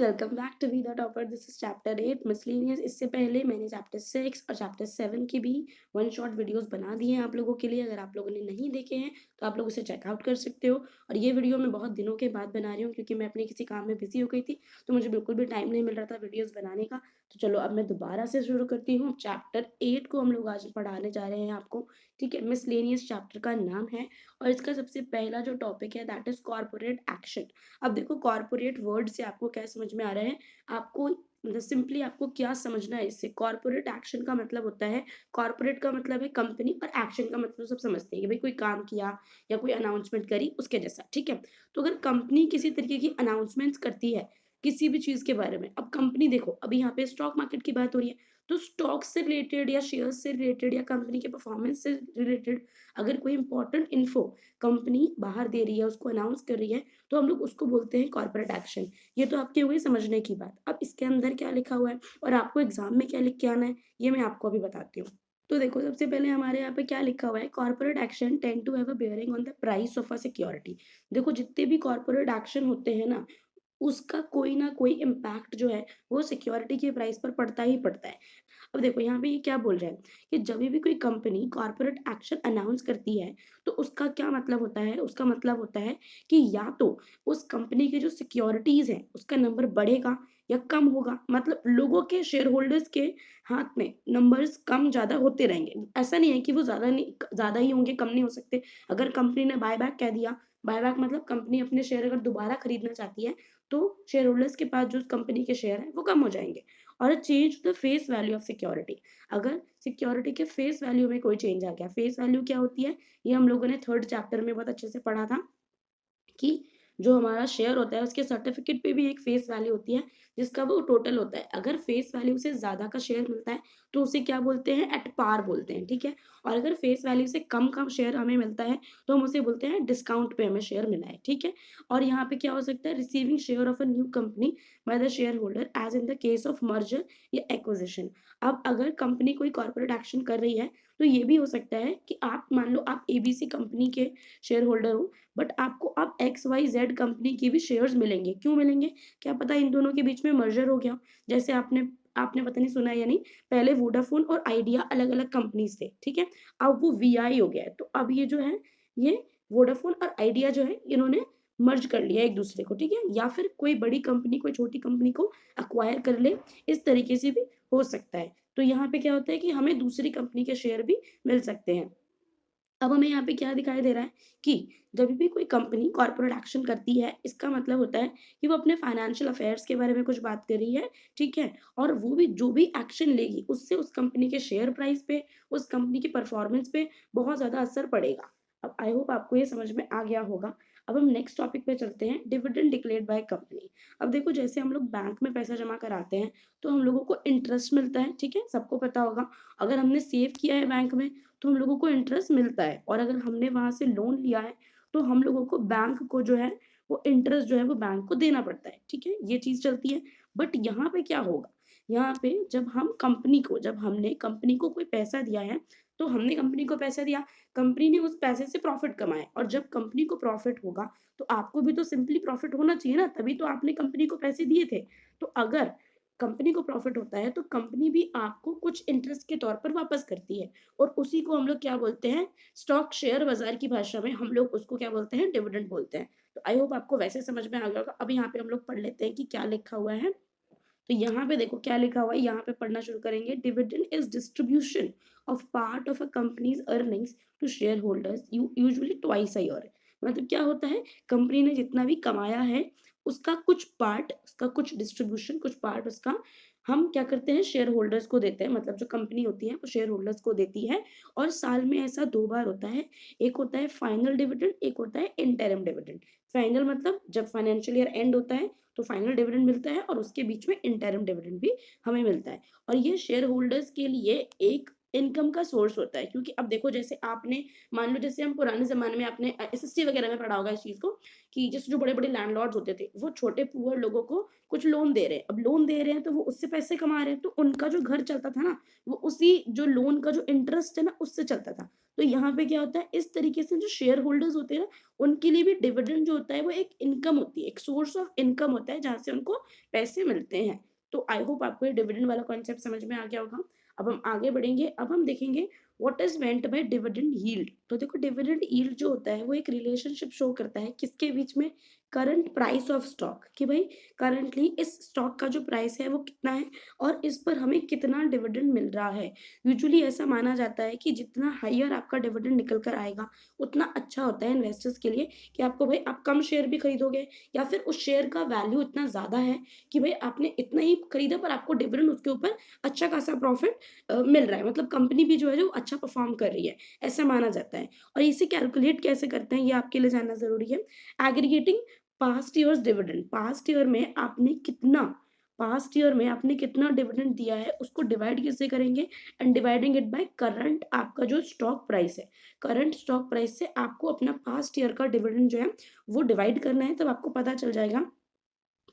Welcome back to be the topper. This is chapter 8 miscellaneous. इससे पहले मैंने chapter 6 और चैप्टर 7 की भी वन शॉट वीडियोस बना दिए हैं आप लोगों के लिए। अगर आप लोगों ने नहीं देखे हैं तो आप लोग उसे चेकआउट कर सकते हो। और ये वीडियो मैं बहुत दिनों के बाद बना रही हूँ क्योंकि मैं अपने किसी काम में बिजी हो गई थी, तो मुझे बिल्कुल भी टाइम नहीं मिल रहा था वीडियोज़ बनाने का। तो चलो अब मैं दोबारा से शुरू करती हूँ। चैप्टर 8 को हम लोग आज पढ़ाने जा रहे हैं आपको। ठीक है, मिसलेनियस चैप्टर का नाम है और इसका सबसे पहला जो टॉपिक है दैट इज कॉर्पोरेट एक्शन। अब देखो, कॉर्पोरेट वर्ड से आपको क्या समझ में आ रहा है, आपको मतलब सिंपली आपको क्या समझना है इससे। कॉर्पोरेट एक्शन का मतलब होता है, कॉर्पोरेट का मतलब है कंपनी और एक्शन का मतलब सब समझते हैं कि भाई कोई काम किया या कोई अनाउंसमेंट करी उसके जैसा। ठीक है, तो अगर कंपनी किसी तरीके की अनाउंसमेंट्स करती है किसी भी चीज के बारे में, अब कंपनी देखो, अभी यहाँ पे स्टॉक मार्केट की बात हो रही है, तो स्टॉक से रिलेटेड या शेयर से रिलेटेड या कंपनी के परफॉर्मेंस से रिलेटेड अगर कोई इंपॉर्टेंट इन्फो कंपनी बाहर दे रही है, उसको अनाउंस कर रही है, तो हम लोग उसको बोलते हैं कॉर्पोरेट एक्शन। ये तो आपकी हो गई समझने की बात। अब इसके अंदर क्या लिखा हुआ है और आपको एग्जाम में क्या लिख के आना है, ये मैं आपको अभी बताती हूँ। तो देखो, सबसे पहले हमारे यहाँ पे क्या लिखा हुआ है, corporate action tend to have a bearing on the price of a security. देखो, जितने भी कॉर्पोरेट एक्शन होते हैं ना, उसका कोई ना कोई इम्पैक्ट जो है वो सिक्योरिटी के प्राइस पर पड़ता ही पड़ता है। अब देखो, यहाँ पे ये क्या बोल रहा है कि जब भी कोई कंपनी कॉर्पोरेट एक्शन अनाउंस करती है, तो उसका क्या मतलब होता है, उसका मतलब होता है कि या तो उस कंपनी की जो सिक्योरिटीज है उसका नंबर बढ़ेगा या कम होगा। मतलब लोगों के, शेयर होल्डर्स के हाथ में नंबर्स कम ज्यादा होते रहेंगे। ऐसा नहीं है कि वो ज्यादा नहीं, ज्यादा ही होंगे, कम नहीं हो सकते। अगर कंपनी ने बायबैक कह दिया, बायबैक मतलब कंपनी अपने शेयर अगर दोबारा खरीदना चाहती है, तो शेयर होल्डर्स के पास जो कंपनी के शेयर है वो कम हो जाएंगे। और change the face value of security, अगर सिक्योरिटी के फेस वैल्यू में कोई चेंज आ गया। फेस वैल्यू क्या होती है, ये हम लोगों ने थर्ड चैप्टर में बहुत अच्छे से पढ़ा था कि जो हमारा शेयर होता है उसके सर्टिफिकेट पे भी एक फेस वैल्यू होती है जिसका वो टोटल होता है। अगर फेस वैल्यू से ज्यादा का शेयर मिलता है तो उसे क्या बोलते हैं, एट पार बोलते हैं। ठीक है, और अगर फेस वैल्यू से कम का शेयर हमें मिलता है तो हम उसे बोलते हैं डिस्काउंट पे हमें शेयर मिला है। ठीक है, और यहाँ पे क्या हो सकता है, receiving share of a new company by the share holder as in the case of merger या एक्विजिशन। अब अगर कंपनी कोई कॉर्पोरेट एक्शन कर रही है तो ये भी हो सकता है कि आप मान लो आप एबीसी कंपनी के शेयर होल्डर हो, बट आपको अब एक्स वाई जेड कंपनी के भी शेयर्स मिलेंगे। क्यों मिलेंगे, क्या पता इन दोनों के बीच में मर्जर हो गया। जैसे आपने आपने पता नहीं सुना है या नहीं, पहले वोडाफोन और आइडिया अलग अलग कंपनीज थे। ठीक है, अब वो वीआई हो गया है, तो अब ये जो है, ये वोडाफोन और आइडिया जो है इन्होंने मर्ज कर लिया एक दूसरे को। ठीक है, या फिर कोई बड़ी कंपनी कोई छोटी कंपनी को अक्वायर कर ले, इस तरीके से भी हो सकता है। तो यहाँ पे क्या होता है कि हमें दूसरी कंपनी के शेयर भी मिल सकते हैं। अब हमें यहाँ पे क्या दिखाई दे रहा है कि जब भी कोई कंपनी कॉर्पोरेट एक्शन करती है, इसका मतलब होता है कि वो अपने फाइनेंशियल अफेयर्स के बारे में कुछ बात कर रही है। ठीक है, और वो भी जो भी एक्शन लेगी उससे उस कंपनी के शेयर प्राइस पे, उस कंपनी की परफॉर्मेंस पे बहुत ज्यादा असर पड़ेगा। अब आई होप आपको ये समझ में आ गया होगा। अब हम नेक्स्ट टॉपिक पे चलते हैं, डिविडेंड डिक्लेयर्ड बाय कंपनी। अब देखो, जैसे हम लोग बैंक में पैसा जमा कराते हैं तो हम लोगों को इंटरेस्ट मिलता है। ठीक है, सबको पता होगा। अगर हमने सेव किया है बैंक में तो हम लोगों को इंटरेस्ट मिलता है, और अगर हमने वहां से लोन लिया है तो हम लोगों को बैंक को जो है वो इंटरेस्ट जो है वो बैंक को देना पड़ता है। ठीक है, ये चीज चलती है। बट यहाँ पे क्या होगा, यहाँ पे जब हम कंपनी को, जब हमने कंपनी को कोई पैसा दिया है, तो हमने कंपनी को पैसा दिया, कंपनी ने उस पैसे से प्रॉफिट कमाया, और जब कंपनी को प्रॉफिट होगा तो आपको भी तो सिंपली प्रॉफिट होना चाहिए ना, तभी तो आपने कंपनी को पैसे दिए थे। तो अगर कंपनी को प्रॉफिट होता है तो कंपनी भी आपको कुछ इंटरेस्ट के तौर पर वापस करती है, और उसी को हम लोग क्या बोलते हैं, स्टॉक शेयर बाजार की भाषा में हम लोग उसको क्या बोलते हैं, डिविडेंड बोलते हैं। तो आई होप आपको वैसे समझ में आ गया होगा। अब यहाँ पे हम लोग पढ़ लेते हैं कि क्या लिखा हुआ है। तो यहाँ पे देखो क्या लिखा हुआ है, यहाँ पे पढ़ना शुरू करेंगे। Dividend is distribution of part of a company's earnings to share holders usually twice a year. मतलब क्या होता है, कंपनी ने जितना भी कमाया है उसका कुछ पार्ट, उसका कुछ डिस्ट्रीब्यूशन, कुछ पार्ट उसका हम क्या करते हैं, शेयर होल्डर्स को देते हैं। मतलब जो कंपनी होती है वो शेयर होल्डर्स को देती है, और साल में ऐसा दो बार होता है। एक होता है फाइनल डिविडेंड, एक होता है इंटरिम डिविडेंड। फाइनल मतलब जब फाइनेंशियल ईयर एंड होता है तो फाइनल डिविडेंड मिलता है, और उसके बीच में इंटरिम डिविडेंड भी हमें मिलता है। और ये शेयर होल्डर्स के लिए एक इनकम का सोर्स होता है। क्योंकि अब देखो जैसे आपने मान लो जैसे हम पुराने ज़माने में आपने एसएसटी वगैरह में पढ़ा होगा इस चीज़ को कि जैसे जो बड़े-बड़े लैंडलॉर्ड्स होते थे, वो छोटे पुअर लोगों को कुछ लोन दे रहे हैं। अब लोन दे रहे हैं तो वो उससे पैसे कमा रहे हैं, तो उनका जो घर चलता था ना, वो उसी जो लोन का जो इंटरेस्ट है ना, उससे चलता था। तो यहाँ पे क्या होता है, इस तरीके से जो शेयर होल्डर्स होते हैं ना, उनके लिए भी डिविडेंड जो होता है वो एक इनकम होती है, एक सोर्स ऑफ इनकम होता है जहाँ से उनको पैसे मिलते हैं। तो आई होप आपको ये डिविडेंड वाला कॉन्सेप्ट समझ में आ गया होगा। अब हम आगे बढ़ेंगे, अब हम देखेंगे what is meant by dividend yield. तो देखो डिविडेंड यील्ड जो होता है वो एक रिलेशनशिप शो करता है किसके बीच में, करंट प्राइस ऑफ स्टॉक, कि भाई करंटली इस स्टॉक का जो प्राइस है वो कितना है और इस पर हमें कितना डिविडेंड मिल रहा है। यूजुअली ऐसा माना जाता है कि जितना हायर आपका डिविडेंड निकल कर आएगा उतना अच्छा होता है इन्वेस्टर्स के लिए, कि आपको भाई आप कम शेयर भी खरीदोगे या फिर उस शेयर का वैल्यू इतना ज़्यादा है कि भाई आपने इतना ही खरीदा पर आपको डिविडेंड उसके ऊपर अच्छा खासा प्रॉफिट मिल रहा है, मतलब कंपनी भी जो है जो अच्छा परफॉर्म कर रही है, ऐसा माना जाता है। और इसे कैलकुलेट कैसे करते हैं ये आपके लिए जानना ज़रूरी है। Aggregating past years dividend, past year में आपने कितना डिविडेंड दिया है उसको डिवाइड कैसे करेंगे, and dividing it by current आपका जो स्टॉक प्राइस है, करंट स्टॉक प्राइस से आपको अपना पास्ट ईयर का डिविडेंड जो है वो डिवाइड करना है, तब आपको पता चल जाएगा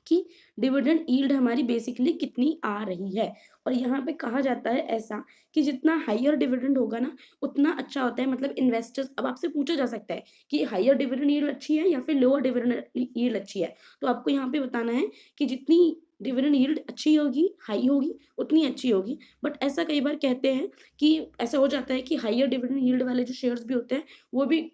कि डिविडेंड यील्ड हमारी बेसिकली कितनी आ रही है। और यहाँ पे कहा जाता है ऐसा कि जितना हायर डिविडेंड होगा ना उतना अच्छा होता है, मतलब इन्वेस्टर्स, अब आपसे पूछा जा सकता है कि हायर डिविडेंड यील्ड अच्छी है या फिर लोअर डिविडेंड यील्ड अच्छी है, तो आपको यहाँ पे बताना है कि जितनी डिविडेंड यील्ड अच्छी होगी, हाई होगी, उतनी अच्छी होगी। बट ऐसा कई बार कहते हैं कि ऐसा हो जाता है कि हायर डिविडेंड यील्ड वाले जो शेयर्स भी होते हैं वो भी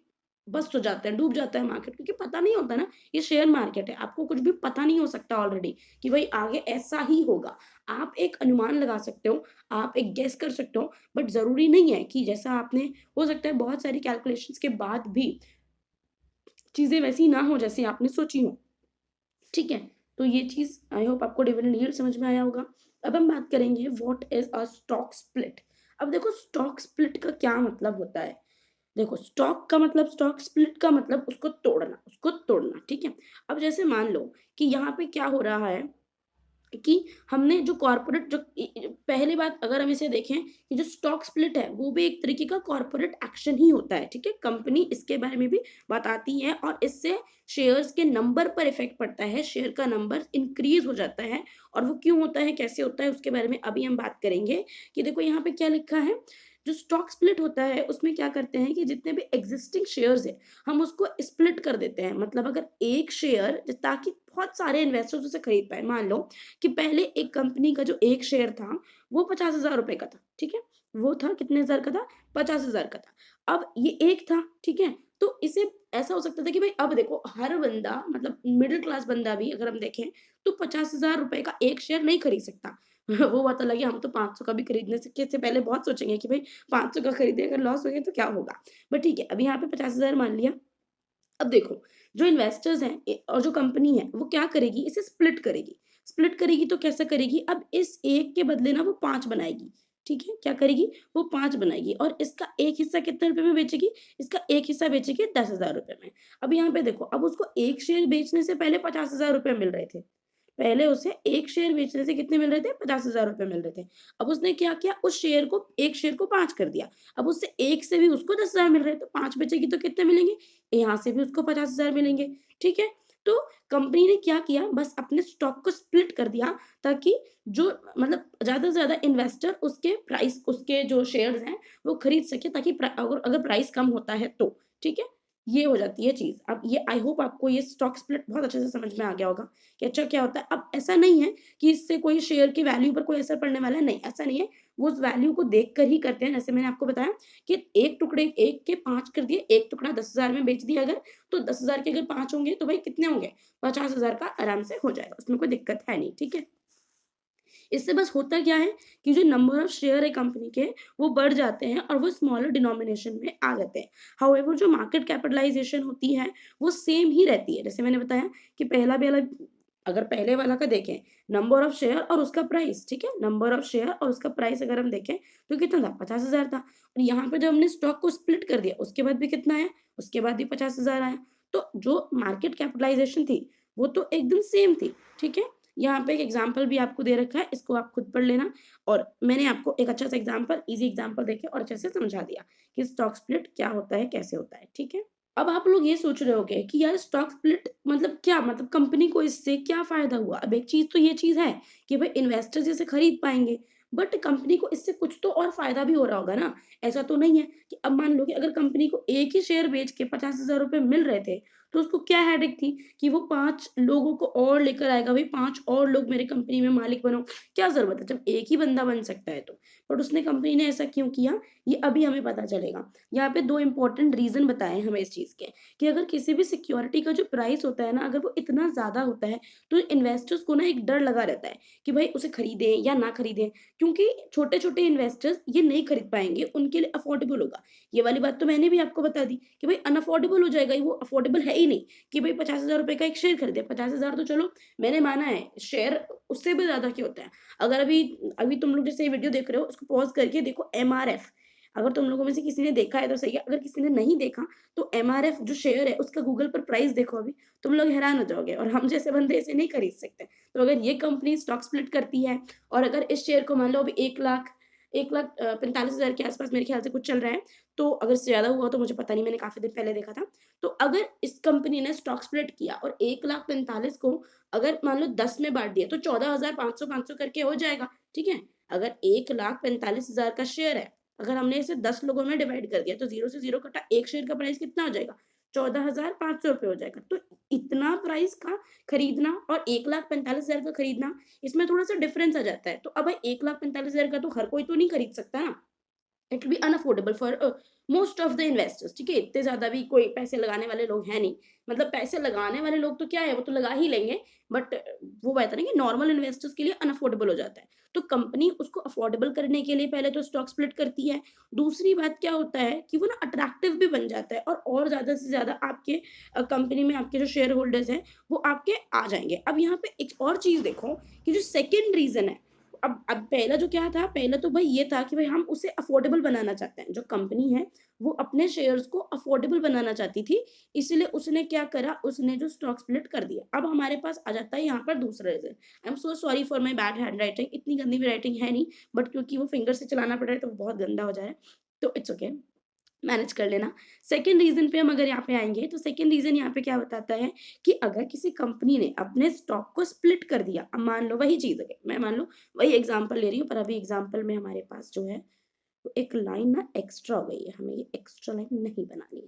बस्ट हो जाते हैं, डूब जाता है मार्केट, क्योंकि पता नहीं होता ना, ये शेयर मार्केट है, आपको कुछ भी पता नहीं हो सकता ऑलरेडी कि भाई आगे ऐसा ही होगा। आप एक अनुमान लगा सकते हो, आप एक गेस कर सकते हो, बट ज़रूरी नहीं है कि जैसा आपने, हो सकता है बहुत सारी कैलकुलेशंस के बाद भी चीज़ें वैसी ना हो जैसी आपने सोची हो, ठीक है? तो ये चीज़ आई होप आपको डिविडेंड यील्ड समझ में आया होगा। अब हम बात करेंगे what is a stock split. अब देखो स्टॉक स्प्लिट का क्या मतलब होता है? देखो स्टॉक का मतलब, स्टॉक स्प्लिट का मतलब उसको तोड़ना, ठीक है? अब जैसे मान लो कि यहाँ पे क्या हो रहा है कि हमने जो कॉर्पोरेट जो पहली बात अगर हम इसे देखें कि जो स्टॉक स्प्लिट है वो भी एक तरीके का कॉर्पोरेट एक्शन ही होता है, ठीक है? कंपनी इसके बारे में भी बताती है और इससे शेयर्स के नंबर पर इफेक्ट पड़ता है, शेयर का नंबर इंक्रीज हो जाता है। और वो क्यों होता है, कैसे होता है, उसके बारे में अभी हम बात करेंगे। कि देखो यहाँ पे क्या लिखा है, जो स्टॉक स्प्लिट होता है उसमें क्या करते हैं कि जितने भी एग्जिस्टिंग शेयर्स है हम उसको स्प्लिट कर देते हैं। मतलब अगर एक शेयर, ताकि बहुत सारे इन्वेस्टर्स उसे खरीद पाए, मान लो कि पहले एक कंपनी का जो एक शेयर था वो 50,000 रुपए का था, ठीक है? वो था कितने हज़ार का था? 50,000 का था। अब ये एक था, ठीक है? तो इसे ऐसा हो सकता था कि भाई अब देखो हर बंदा, मतलब मिडल क्लास बंदा भी अगर हम देखें तो 50,000 रुपए का एक शेयर नहीं खरीद सकता। वो बात अलग है, हम तो 500 का भी खरीदने से पहले बहुत सोचेंगे कि भाई 500 का खरीदे, अगर लॉस हो गया तो क्या होगा? बट ठीक है, अब यहाँ पे 50,000 मान लिया। अब देखो, जो इन्वेस्टर्स हैं और जो कंपनी है, वो क्या करेगी, इसे स्प्लिट करेगी। स्प्लिट करेगी तो कैसे करेगी? अब इस 1 के बदले ना वो 5 बनाएगी, ठीक है? क्या करेगी? वो 5 बनाएगी और इसका एक हिस्सा कितने रुपए में बेचेगी? इसका एक हिस्सा बेचेगी 10,000 रुपए में। अब यहाँ पे देखो, अब उसको 1 शेयर बेचने से पहले 50,000 रुपए मिल रहे थे। पहले उसे 1 शेयर बेचने से कितने मिल रहे थे? 50,000 रुपए मिल रहे थे। अब उसने क्या किया? उस शेयर को, 1 शेयर को 5 कर दिया। अब उससे 1 से भी उसको 10,000 मिल रहे हैं, तो 5 बचेगी तो कितने मिलेंगे? यहाँ से भी उसको 50,000 मिलेंगे, ठीक है? तो कंपनी ने क्या किया, बस अपने स्टॉक को स्प्लिट कर दिया, ताकि जो, मतलब ज़्यादा से ज़्यादा इन्वेस्टर उसके जो शेयर्स हैं, वो खरीद सके, ताकि अगर अगर प्राइस कम होता है तो, ठीक है? ये हो जाती है चीज़। अब ये आई होप आपको ये स्टॉक स्प्लिट बहुत अच्छे से समझ में आ गया होगा कि अच्छा क्या होता है। अब ऐसा नहीं है कि इससे कोई शेयर की वैल्यू पर कोई असर पड़ने वाला है, नहीं, ऐसा नहीं है। वो उस वैल्यू को देख कर ही करते हैं, जैसे मैंने आपको बताया कि एक टुकड़े, 1 के 5 कर दिए, 1 टुकड़ा 10,000 में बेच दिया अगर, तो 10,000 के अगर 5 होंगे तो भाई कितने होंगे? 50,000 का आराम से हो जाएगा, उसमें कोई दिक्कत है नहीं, ठीक है? इससे बस होता क्या है कि जो नंबर ऑफ शेयर है कंपनी के, वो बढ़ जाते हैं और वो स्मॉलर डिनोमिनेशन में आ जाते हैं। हाउएवर जो मार्केट कैपिटलाइज़ेशन होती है, वो सेम ही रहती है। जैसे मैंने बताया कि पहला भी अलग, अगर पहले वाला का देखें, नंबर ऑफ शेयर और उसका प्राइस, ठीक है? नंबर ऑफ शेयर और उसका प्राइस अगर हम देखें, तो कितना था? 50,000 था। और यहाँ पे जब हमने स्टॉक को स्प्लिट कर दिया, उसके बाद भी कितना आया? उसके बाद भी 50,000 आया। तो जो मार्केट कैपिटलाइज़ेशन थी, वो तो एकदम सेम थी, ठीक है? यहाँ पे एक एग्जाम्पल भी आपको दे रखा है, इसको आप खुद पढ़ लेना। और मैंने आपको एक अच्छा सा एग्जाम्पल, ईजी एग्जाम्पल देके और अच्छे से समझा दिया कि स्टॉक स्प्लिट क्या होता है, कैसे होता है, ठीक है। अब आप लोग ये सोच रहे होंगे कि यार स्टॉक स्प्लिट मतलब क्या, मतलब कंपनी को इससे क्या फायदा हुआ? अब एक चीज तो ये चीज है कि भाई इन्वेस्टर्स इसे खरीद पाएंगे, बट कंपनी को इससे कुछ तो और फायदा भी हो रहा होगा ना। ऐसा तो नहीं है कि अब मान लो कि अगर कंपनी को एक ही शेयर बेच के 50,000 रुपए मिल रहे थे, तो उसको क्या हेडेक थी कि वो 5 लोगों को और लेकर आएगा, भाई 5 और लोग मेरे कंपनी में मालिक बनो। क्या ज़रूरत है जब एक ही बंदा बन सकता है तो। बट उसने, कंपनी ने ऐसा क्यों किया, ये अभी हमें पता चलेगा। यहाँ पे 2 इम्पोर्टेंट रीज़न बताए हमें इस चीज़ के, कि अगर किसी भी सिक्योरिटी का जो प्राइस होता है ना, अगर वो इतना ज़्यादा होता है, तो इन्वेस्टर्स को ना एक डर लगा रहता है कि भाई उसे खरीदें या ना खरीदें। क्योंकि छोटे-छोटे इन्वेस्टर्स ये नहीं खरीद पाएँगे, उनके लिए अफोर्डेबल होगा। ये वाली बात तो मैंने भी आपको बता दी कि भाई अनअफोर्डेबल हो जाएगा, वो अफोर्डेबल है ही नहीं कि भाई 50,000 रुपए का एक शेयर खरीदे। 50,000 तो चलो मैंने माना है, शेयर उससे भी ज़्यादा के होता है। अगर अभी अभी तुम लोग जैसे ये वीडियो देख रहे हो, उसको पॉज़ करके देखो एमआरएफ। अगर तुम लोगों में से किसी ने देखा है तो सही है, अगर किसी ने नहीं देखा तो एमआरएफ जो शेयर है उसका गूगल पर प्राइस देखो अभी, तुम लोग हैरान हो जाओगे, और हम जैसे बंदे इसे नहीं खरीद सकते। तो अगर ये कंपनी स्टॉक स्प्लिट करती है और अगर इस शेयर को मान लो अभी 1,45,000 के आस-पास मेरे ख्याल से कुछ चल रहा है, तो अगर इससे ज़्यादा हुआ तो मुझे पता नहीं, मैंने काफ़ी दिन पहले देखा था। तो अगर इस कंपनी ने स्टॉक स्प्लिट किया और 1,45,000 को अगर मान लो 10 में बाँट दिया, तो 14,500 करके हो जाएगा, ठीक है? अगर 1,45,000 का शेयर है, अगर हमने इसे 10 लोगों में डिवाइड कर दिया, तो 0 से 0 कटा 1 शेयर का प्राइस कितना हो जाएगा? ₹14,500 हो जाएगा। तो इतना प्राइस का खरीदना और 1,45,000 का खरीदना, इसमें थोड़ा-सा डिफरेंस आ जाता है। तो अब भाई 1,45,000 का तो हर कोई तो नहीं खरीद सकता ना। It will be unaffordable for most of the investors, ठीक है? इतने ज़्यादा भी कोई पैसे लगाने वाले लोग हैं नहीं। मतलब पैसे लगाने वाले लोग तो क्या है, वो तो लगा ही लेंगे, बट वो बात है ना कि नॉर्मल इन्वेस्टर्स के लिए अनअफोर्डेबल हो जाता है। तो कंपनी उसको अफोर्डेबल करने के लिए पहले तो स्टॉक स्प्लिट करती है। दूसरी बात क्या होता है कि वो ना अट्रैक्टिव भी बन जाता है, और ज़्यादा से ज़्यादा आपके कंपनी में आपके जो शेयर होल्डर्स हैं, वो आपके आ जाएँगे। अब यहाँ पे एक और चीज़ देखो कि जो सेकंड रीज़न है, अब पहला जो क्या था, पहला तो भाई ये था कि भाई हम उसे अफोर्डेबल बनाना चाहते हैं। जो कंपनी है, वो अपने शेयर्स को अफोर्डेबल बनाना चाहती थी, इसीलिए उसने क्या करा, उसने जो स्टॉक स्प्लिट कर दिया। अब हमारे पास आ जाता है यहाँ पर दूसरा reason. I am so sorry for my bad handwriting, इतनी गंदी भी राइटिंग है नहीं, बट क्योंकि वो फिंगर से चलाना पड़ रहा है, तो वो बहुत गंदा हो जा रहा है, तो इट्स ओके। मैनेज कर लेना। सेकंड रीज़न पे हम अगर यहाँ पे आएँगे, तो सेकंड रीज़न यहाँ पे क्या बताता है कि अगर किसी कंपनी ने अपने स्टॉक को स्प्लिट कर दिया, अब मान लो वही चीज़ है, मैं मान लो वही एग्ज़ाम्पल ले रही हूँ, पर अभी एग्ज़ाम्पल में हमारे पास जो है, वो एक लाइन ना एक्स्ट्रा हो गई है, हमें ये एक्स्ट्रा लाइन नहीं बनानी है।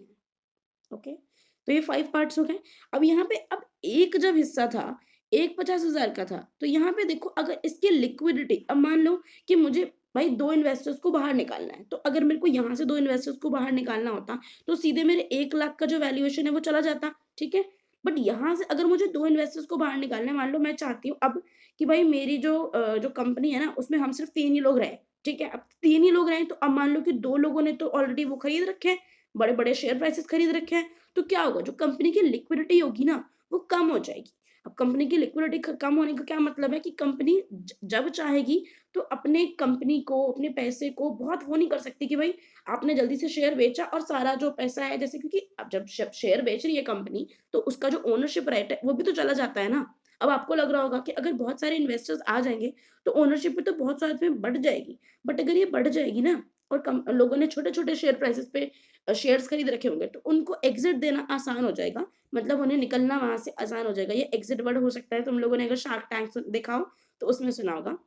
ओके? तो ये 5 पार्ट्स हो गए। अब यहाँ पे अब एक जब हिस्सा था, एक 50,000 का था, तो यहाँ पे देखो अगर इसकी लिक्विडिटी, अब मान लो कि मुझे भाई 2 इन्वेस्टर्स को बाहर निकालना है, तो अगर मेरे को यहाँ से 2 इन्वेस्टर्स को बाहर निकालना होता, तो सीधे मेरे 1,00,000 का जो वैल्यूएशन है वो चला जाता, ठीक है? बट यहाँ से अगर मुझे 2 इन्वेस्टर्स को बाहर निकालना है, मान लो मैं चाहती हूँ अब कि भाई मेरी जो कंपनी है ना, उसमें हम सिर्फ 3 ही लोग रहें, ठीक है? अब 3 ही लोग रहें, तो अब मान लो कि 2 लोगों ने तो ऑलरेडी वो खरीद रखे हैं, बड़े-बड़े शेयर प्राइसेज़ खरीद रखे हैं, तो क्या होगा, जो कंपनी की लिक्विडिटी होगी ना, वो कम हो जाएगी। अब कंपनी की लिक्विडिटी कम होने का क्या मतलब है कि कंपनी जब चाहेगी तो अपने कंपनी को, अपने पैसे को बहुत वो नहीं कर सकती कि भाई आपने जल्दी से शेयर बेचा और सारा जो पैसा है, जैसे क्योंकि अब जब शेयर बेच रही है कंपनी, तो उसका जो ओनरशिप राइट है वो भी तो चला जाता है ना। अब आपको लग रहा होगा कि अगर बहुत सारे इन्वेस्टर्स आ जाएंगे तो ओनरशिप भी तो बहुत साथ में बढ़ जाएगी, बट अगर ये बढ़ जाएगी ना, और लोगों ने छोटे छोटे शेयर प्राइसेस पे शेयर्स खरीद रखे होंगे, तो उनको एग्ज़िट देना आसान हो जाएगा, मतलब उन्हें निकलना वहाँ से आसान हो जाएगा। ये एग्ज़िट वर्ड हो सकता है, तुम लोगों ने अगर शार्क टैंक देखा हो, तो उसमें सुना होगा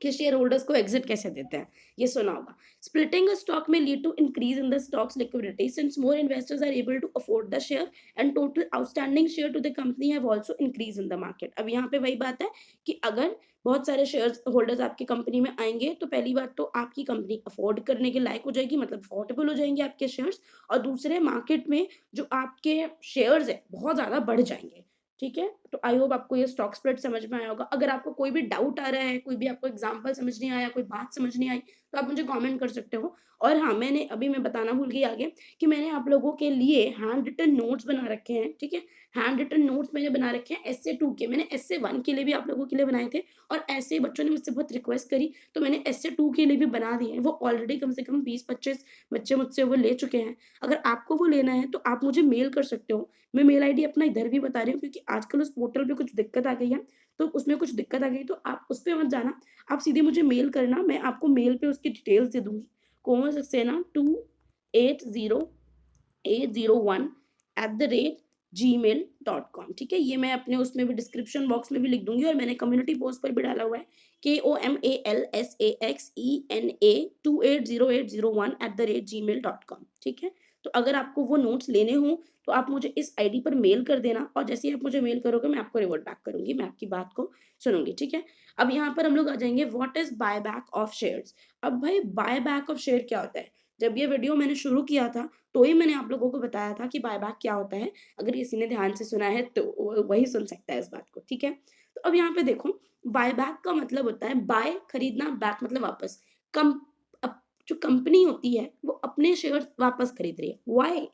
कि शेयर होल्डर्स को एग्ज़िट कैसे देते हैं, ये सुना होगा। Splitting a stock may lead to increase in the stock's liquidity since more investors are able to afford the share and total outstanding share to the company have also increased in the market। अब यहाँ पे वही बात है कि अगर बहुत सारे शेयर्स होल्डर्स आपकी कंपनी में आएँगे, तो पहली बात तो आपकी कंपनी अफ़ोर्ड करने के लायक हो जाएगी, मतलब अफ़ोर्डेबल हो जाएँगे आपके शेयर्स, और दूसरे मार्केट में जो आपके शेयर्स हैं, बहुत ज़्यादा बढ़ जाएँगे। ठीक है? तो आई होप आपको ये स्टॉक स्प्लिट समझ में आया होगा। अगर आपको कोई भी डाउट आ रहा है, कोई भी आपको एग्ज़ाम्पल समझ नहीं आया, कोई बात समझ नहीं आई, तो आप मुझे कमेंट कर सकते हो। और हाँ, मैं बताना भूल गई आगे कि मैंने आप लोगों के लिए हैंड रिटन नोट्स बना रखे हैं, ठीक है? हैंड रिटन नोट्स मैंने बना रखे हैं एस्से 2 के, मैंने एस्से 1 के लिए भी आप लोगों के लिए बनाए थे, और ऐसे ही बच्चों ने मुझसे बहुत रिक्वेस्ट करी, तो मैंने एस्से 2 के लिए भी बना दिए हैं। वो ऑलरेडी कम से कम 20-25 बच्चे मुझसे वो ले चुके हैं। अगर आपको वो लेना है, तो आप मुझे मेल कर सकते हो। मैं मेल आईडी अपना इधर भी बता रही हूँ, क्योंकि आजकल उस पोर्टल पे कुछ दिक्कत आ गई है, तो उसमें कुछ दिक्कत आ गई तो आप उस पे मत जाना, आप सीधे मुझे मेल करना, मैं आपको मेल पे उसकी डिटेल्स दे दूँगी। कोमल सक्सेना 280801@gmail.com, ठीक है? ये मैं अपने उसमें भी डिस्क्रिप्शन बॉक्स में भी लिख दूँगी और मैंने कम्युनिटी पोस्ट पर भी डाला हुआ है, KOMALSAXENA280801@gmail.com, ठीक है? तो अगर आपको वो नोट्स लेने हों, तो आप मुझे इस आईडी पर मेल कर देना और जैसे ही आप मुझे मेल करोगे, मैं आपको रिवर्ट बैक करूँगी, मैं आपकी बात को सुनूँगी, ठीक है? अब यहाँ पर हम लोग आ जाएँगे what is buyback of shares. अब भाई बायबैक ऑफ शेयर क्या होता है? जब ये वीडियो मैंने शुरू किया था, तो ही मैंने आप लोगों को बताया था कि बायबैक क्या होता है। अगर किसी ने ध्यान से सुना है तो वही सुन सकता है इस बात को, ठीक है? तो अब यहाँ पे देखो, बायबैक का मतलब होता है बाय खरीदना, बैक मतलब वापस। कम अप जो कंपनी होती है, वो अपने शेयर्स वापस खरीद रही है। व्हाई?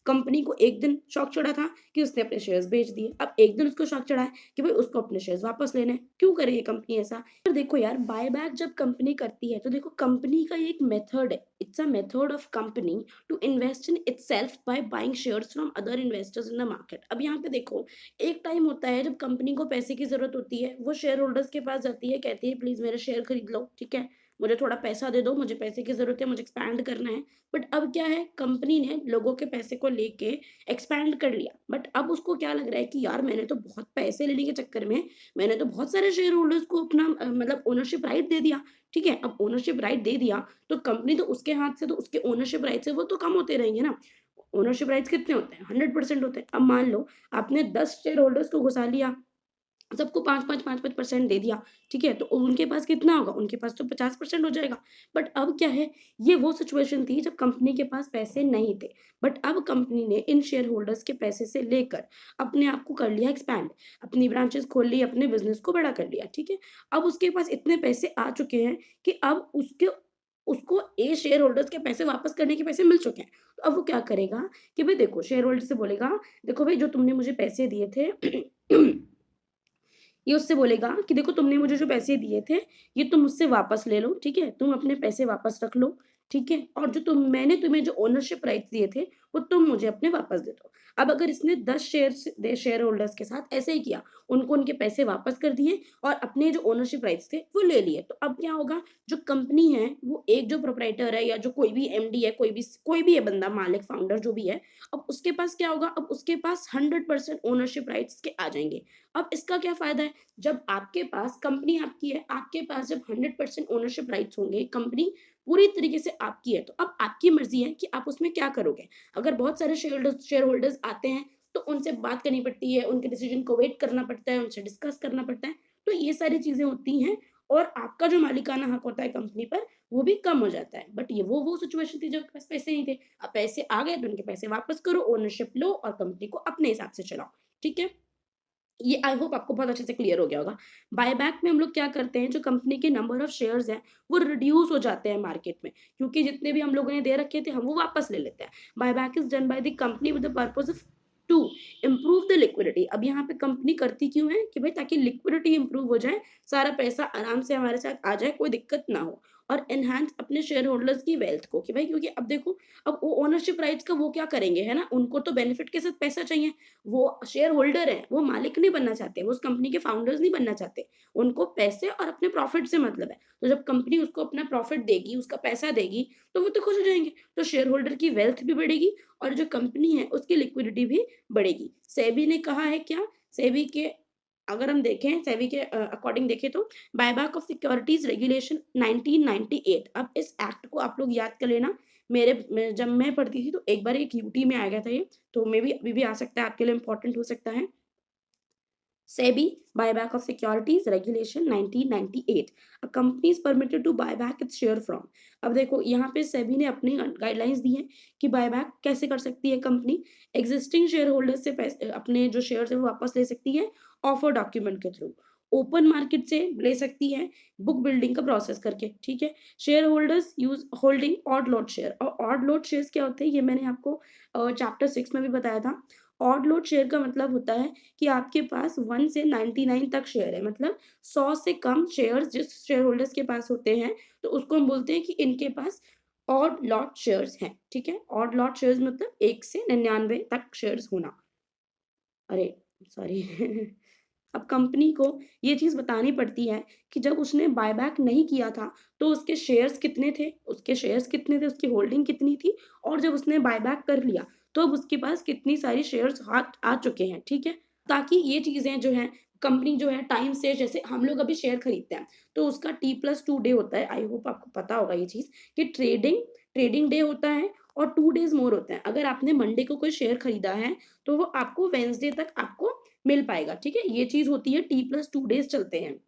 कंपनी को एक दिन शौक चढ़ा था कि उसने अपने शेयर्स बेच दिए। अब एक दिन उसको शौक चढ़ा है कि भाई उसको अपने शेयर्स वापस लेने हैं। क्यों करे ये कंपनी ऐसा? पर देखो यार, बायबैक जब कंपनी करती है तो देखो कंपनी का ये एक मेथड है। It's a method of company to invest in itself by buying shares from other investors in the market. अब यहाँ पे देखो, एक टाइम होता है जब कंपनी को पैसे की जरूरत होती है, वो शेयर होल्डर्स के पास जाती है, कहती है प्लीज मेरे शेयर खरीद लो, ठीक है? मुझे थोड़ा पैसा दे दो, मुझे पैसे की जरूरत है, मुझे एक्सपैंड करना है। बट अब क्या है, कंपनी ने लोगों के पैसे को लेके एक्सपैंड कर लिया। बट अब उसको क्या लग रहा है कि यार मैंने तो बहुत पैसे लेने के चक्कर में मैंने तो बहुत सारे शेयर होल्डर्स को अपना मतलब ओनरशिप राइट दे दिया, ठीक है? अब ओनरशिप राइट दे दिया, तो कंपनी तो उसके हाथ से तो उसके ओनरशिप राइट से वो तो कम होते रहेंगे ना। ओनरशिप राइट्स कितने होते हैं? 100% होते हैं। अब मान लो आपने 10 शेयर होल्डर्स को घुसा लिया, सबको 5-5, 5-5% दे दिया, ठीक है? तो उनके पास कितना होगा? उनके पास तो 50% हो जाएगा। बट अब क्या है, ये वो सिचुएशन थी जब कंपनी के पास पैसे नहीं थे। बट अब कंपनी ने इन शेयर होल्डर्स के पैसे से लेकर अपने आप को कर लिया एक्सपैंड, अपनी ब्रांचेज़ खोल ली, अपने बिज़नेस को बड़ा कर लिया, ठीक है? अब उसके पास इतने पैसे आ चुके हैं कि अब उसको ए शेयर होल्डर्स के पैसे वापस करने के पैसे मिल चुके हैं। तो अब वो क्या करेगा कि भई देखो, शेयर होल्डर से बोलेगा, "देखो भई, जो तुमने मुझे पैसे दिए थे" ये उससे बोलेगा कि देखो तुमने मुझे जो पैसे दिए थे, ये तुम मुझसे वापस ले लो, ठीक है? तुम अपने पैसे वापस रख लो, ठीक है? और जो मैंने तुम्हें जो ओनरशिप राइट्स दिए थे, वो तुम मुझे अपने वापस दे दो। अब अगर इसने 10 शेयर होल्डर्स के साथ ऐसे ही किया, उनको उनके पैसे वापस कर दिए और अपने जो ओनरशिप राइट्स थे, वो ले लिए। तो अब क्या होगा, जो कंपनी है, वो एक जो प्रोप्राइटर है या जो कोई भी एमडी है, कोई भी है बंदा, मालिक, फाउंडर जो भी है, अब उसके पास क्या होगा, अब उसके पास 100% ओनरशिप राइट्स के आ जाएँगे। अब इसका क्या फ़ायदा है, जब आपके पास कंपनी आपकी है, आपके पास जब 100% ओनरशिप राइट्स होंगे, कंपनी पूरी तरीके से आपकी है, तो अब आपकी मर्ज़ी है कि आप उसमें क्या करोगे। अगर बहुत सारे शेयर होल्डर्स आते हैं, तो उनसे बात करनी पड़ती है, उनके डिसीज़न को वेट करना पड़ता है, उनसे डिस्कस करना पड़ता है, तो ये सारी चीज़ें होती हैं और आपका जो मालिकाना हक होता है कंपनी पर, वो भी कम हो जाता है। बट ये वो सिचुएशन थी जब आपके पास पैसे नहीं थे। अब पैसे आ गए तो उनके पैसे वापस करो, ओनरशिप लो और कंपनी को अपने हिसाब से चलाओ, ठीक है? ये आई होप आपको बहुत अच्छे से क्लियर हो गया होगा। बायबैक में हम लोग क्या करते हैं, जो कंपनी के नंबर ऑफ शेयर्स हैं, वो रिड्यूस हो जाते हैं मार्केट में, क्योंकि जितने भी हम लोगों ने दे रखे थे, हम वो वापस ले लेते हैं। Buyback is done by the company with the purpose of to improve the liquidity. अब यहाँ पे कंपनी करती क्यों है कि भाई ताकि लिक्विडिटी इम्प्रूव हो जाए, सारा पैसा आराम से हमारे साथ आ जाए, कोई दिक्कत ना हो और एनहांस अपने शेयर होल्डर्स की वेल्थ को कि भाई क्योंकि अब देखो, अब वो ओनरशिप राइट्स का वो क्या करेंगे, है ना? उनको तो बेनिफिट के साथ पैसा चाहिए। वो शेयर होल्डर हैं, वो मालिक नहीं बनना चाहते, वो उस कंपनी के फाउंडर्स नहीं बनना चाहते। उनको पैसे और अपने प्रॉफिट से मतलब है। तो जब कंपनी उसको अपना प्रॉफिट देगी, उसका पैसा देगी, तो वो तो खुश हो जाएँगे। तो शेयर होल्डर की वेल्थ भी बढ़ेगी और जो कंपनी है, उसकी लिक्विडिटी भी बढ़ेगी। सेबी ने कहा है क्या? सेबी के अगर हम देखें, सेबी के अकॉर्डिंग देखें तो बायबैक ऑफ सिक्योरिटीज़ रेगुलेशन 1998, अब इस एक्ट को आप लोग याद कर लेना। जब मैं पढ़ती थी तो एक बार एक यूटी में आ गया था ये, तो मे बी अभी भी आ सकता है, आपके लिए इम्पोर्टेंट हो सकता है। SEBI buyback of securities regulation 1998, a company is permitted to buy back its share from। अब देखो यहाँ पे सेबी ने अपनी गाइडलाइंस दी हैं कि बायबैक कैसे कर सकती है कंपनी। एग्जिस्टिंग शेयर होल्डर से पैसे अपने जो शेयर है वो वापस ले सकती है, ऑफर डॉक्यूमेंट के थ्रू, ओपन मार्केट से ले सकती है, बुक बिल्डिंग का प्रोसेस करके, ठीक है? Share holders use holding odd lot share, और ऑड लॉट शेयर्स क्या होते हैं, ये मैंने आपको चैप्टर 6 में भी बताया था। ऑड लॉट शेयर का मतलब होता है कि आपके पास 1 से 99 तक शेयर है, मतलब 100 से कम शेयर्स जिस शेयर होल्डर्स के पास होते हैं, तो उसको हम बोलते हैं कि इनके पास ऑड लॉट शेयर्स हैं, ठीक है? ऑड लॉट शेयर्स मतलब 1 से 99 तक शेयर्स होना। अरे! सॉरी अब कंपनी को ये चीज़ बतानी पड़ती है कि जब उसने बायबैक नहीं किया था, तो उसके शेयर्स कितने थे, उसकी होल्डिंग कितनी थी और जब उसने बायबैक कर लिया, तो अब उसके पास कितनी सारी शेयर्स हाथ आ चुके हैं, ठीक है? ताकि ये चीज़ें जो हैं, कंपनी जो है टाइम से, जैसे हम लोग अभी शेयर खरीदते हैं, तो उसका T+2 डे होता है, आई होप आपको पता होगा ये चीज़, कि ट्रेडिंग डे होता है और 2 डेज़ मोर होते हैं। अगर आपने मंडे को कोई शेयर खरीदा है, तो वो आपको वेडनेसडे तक आपको मिल पाएगा, ठीक है? ये चीज़ होती है, T+2 डेज़ चलते हैं।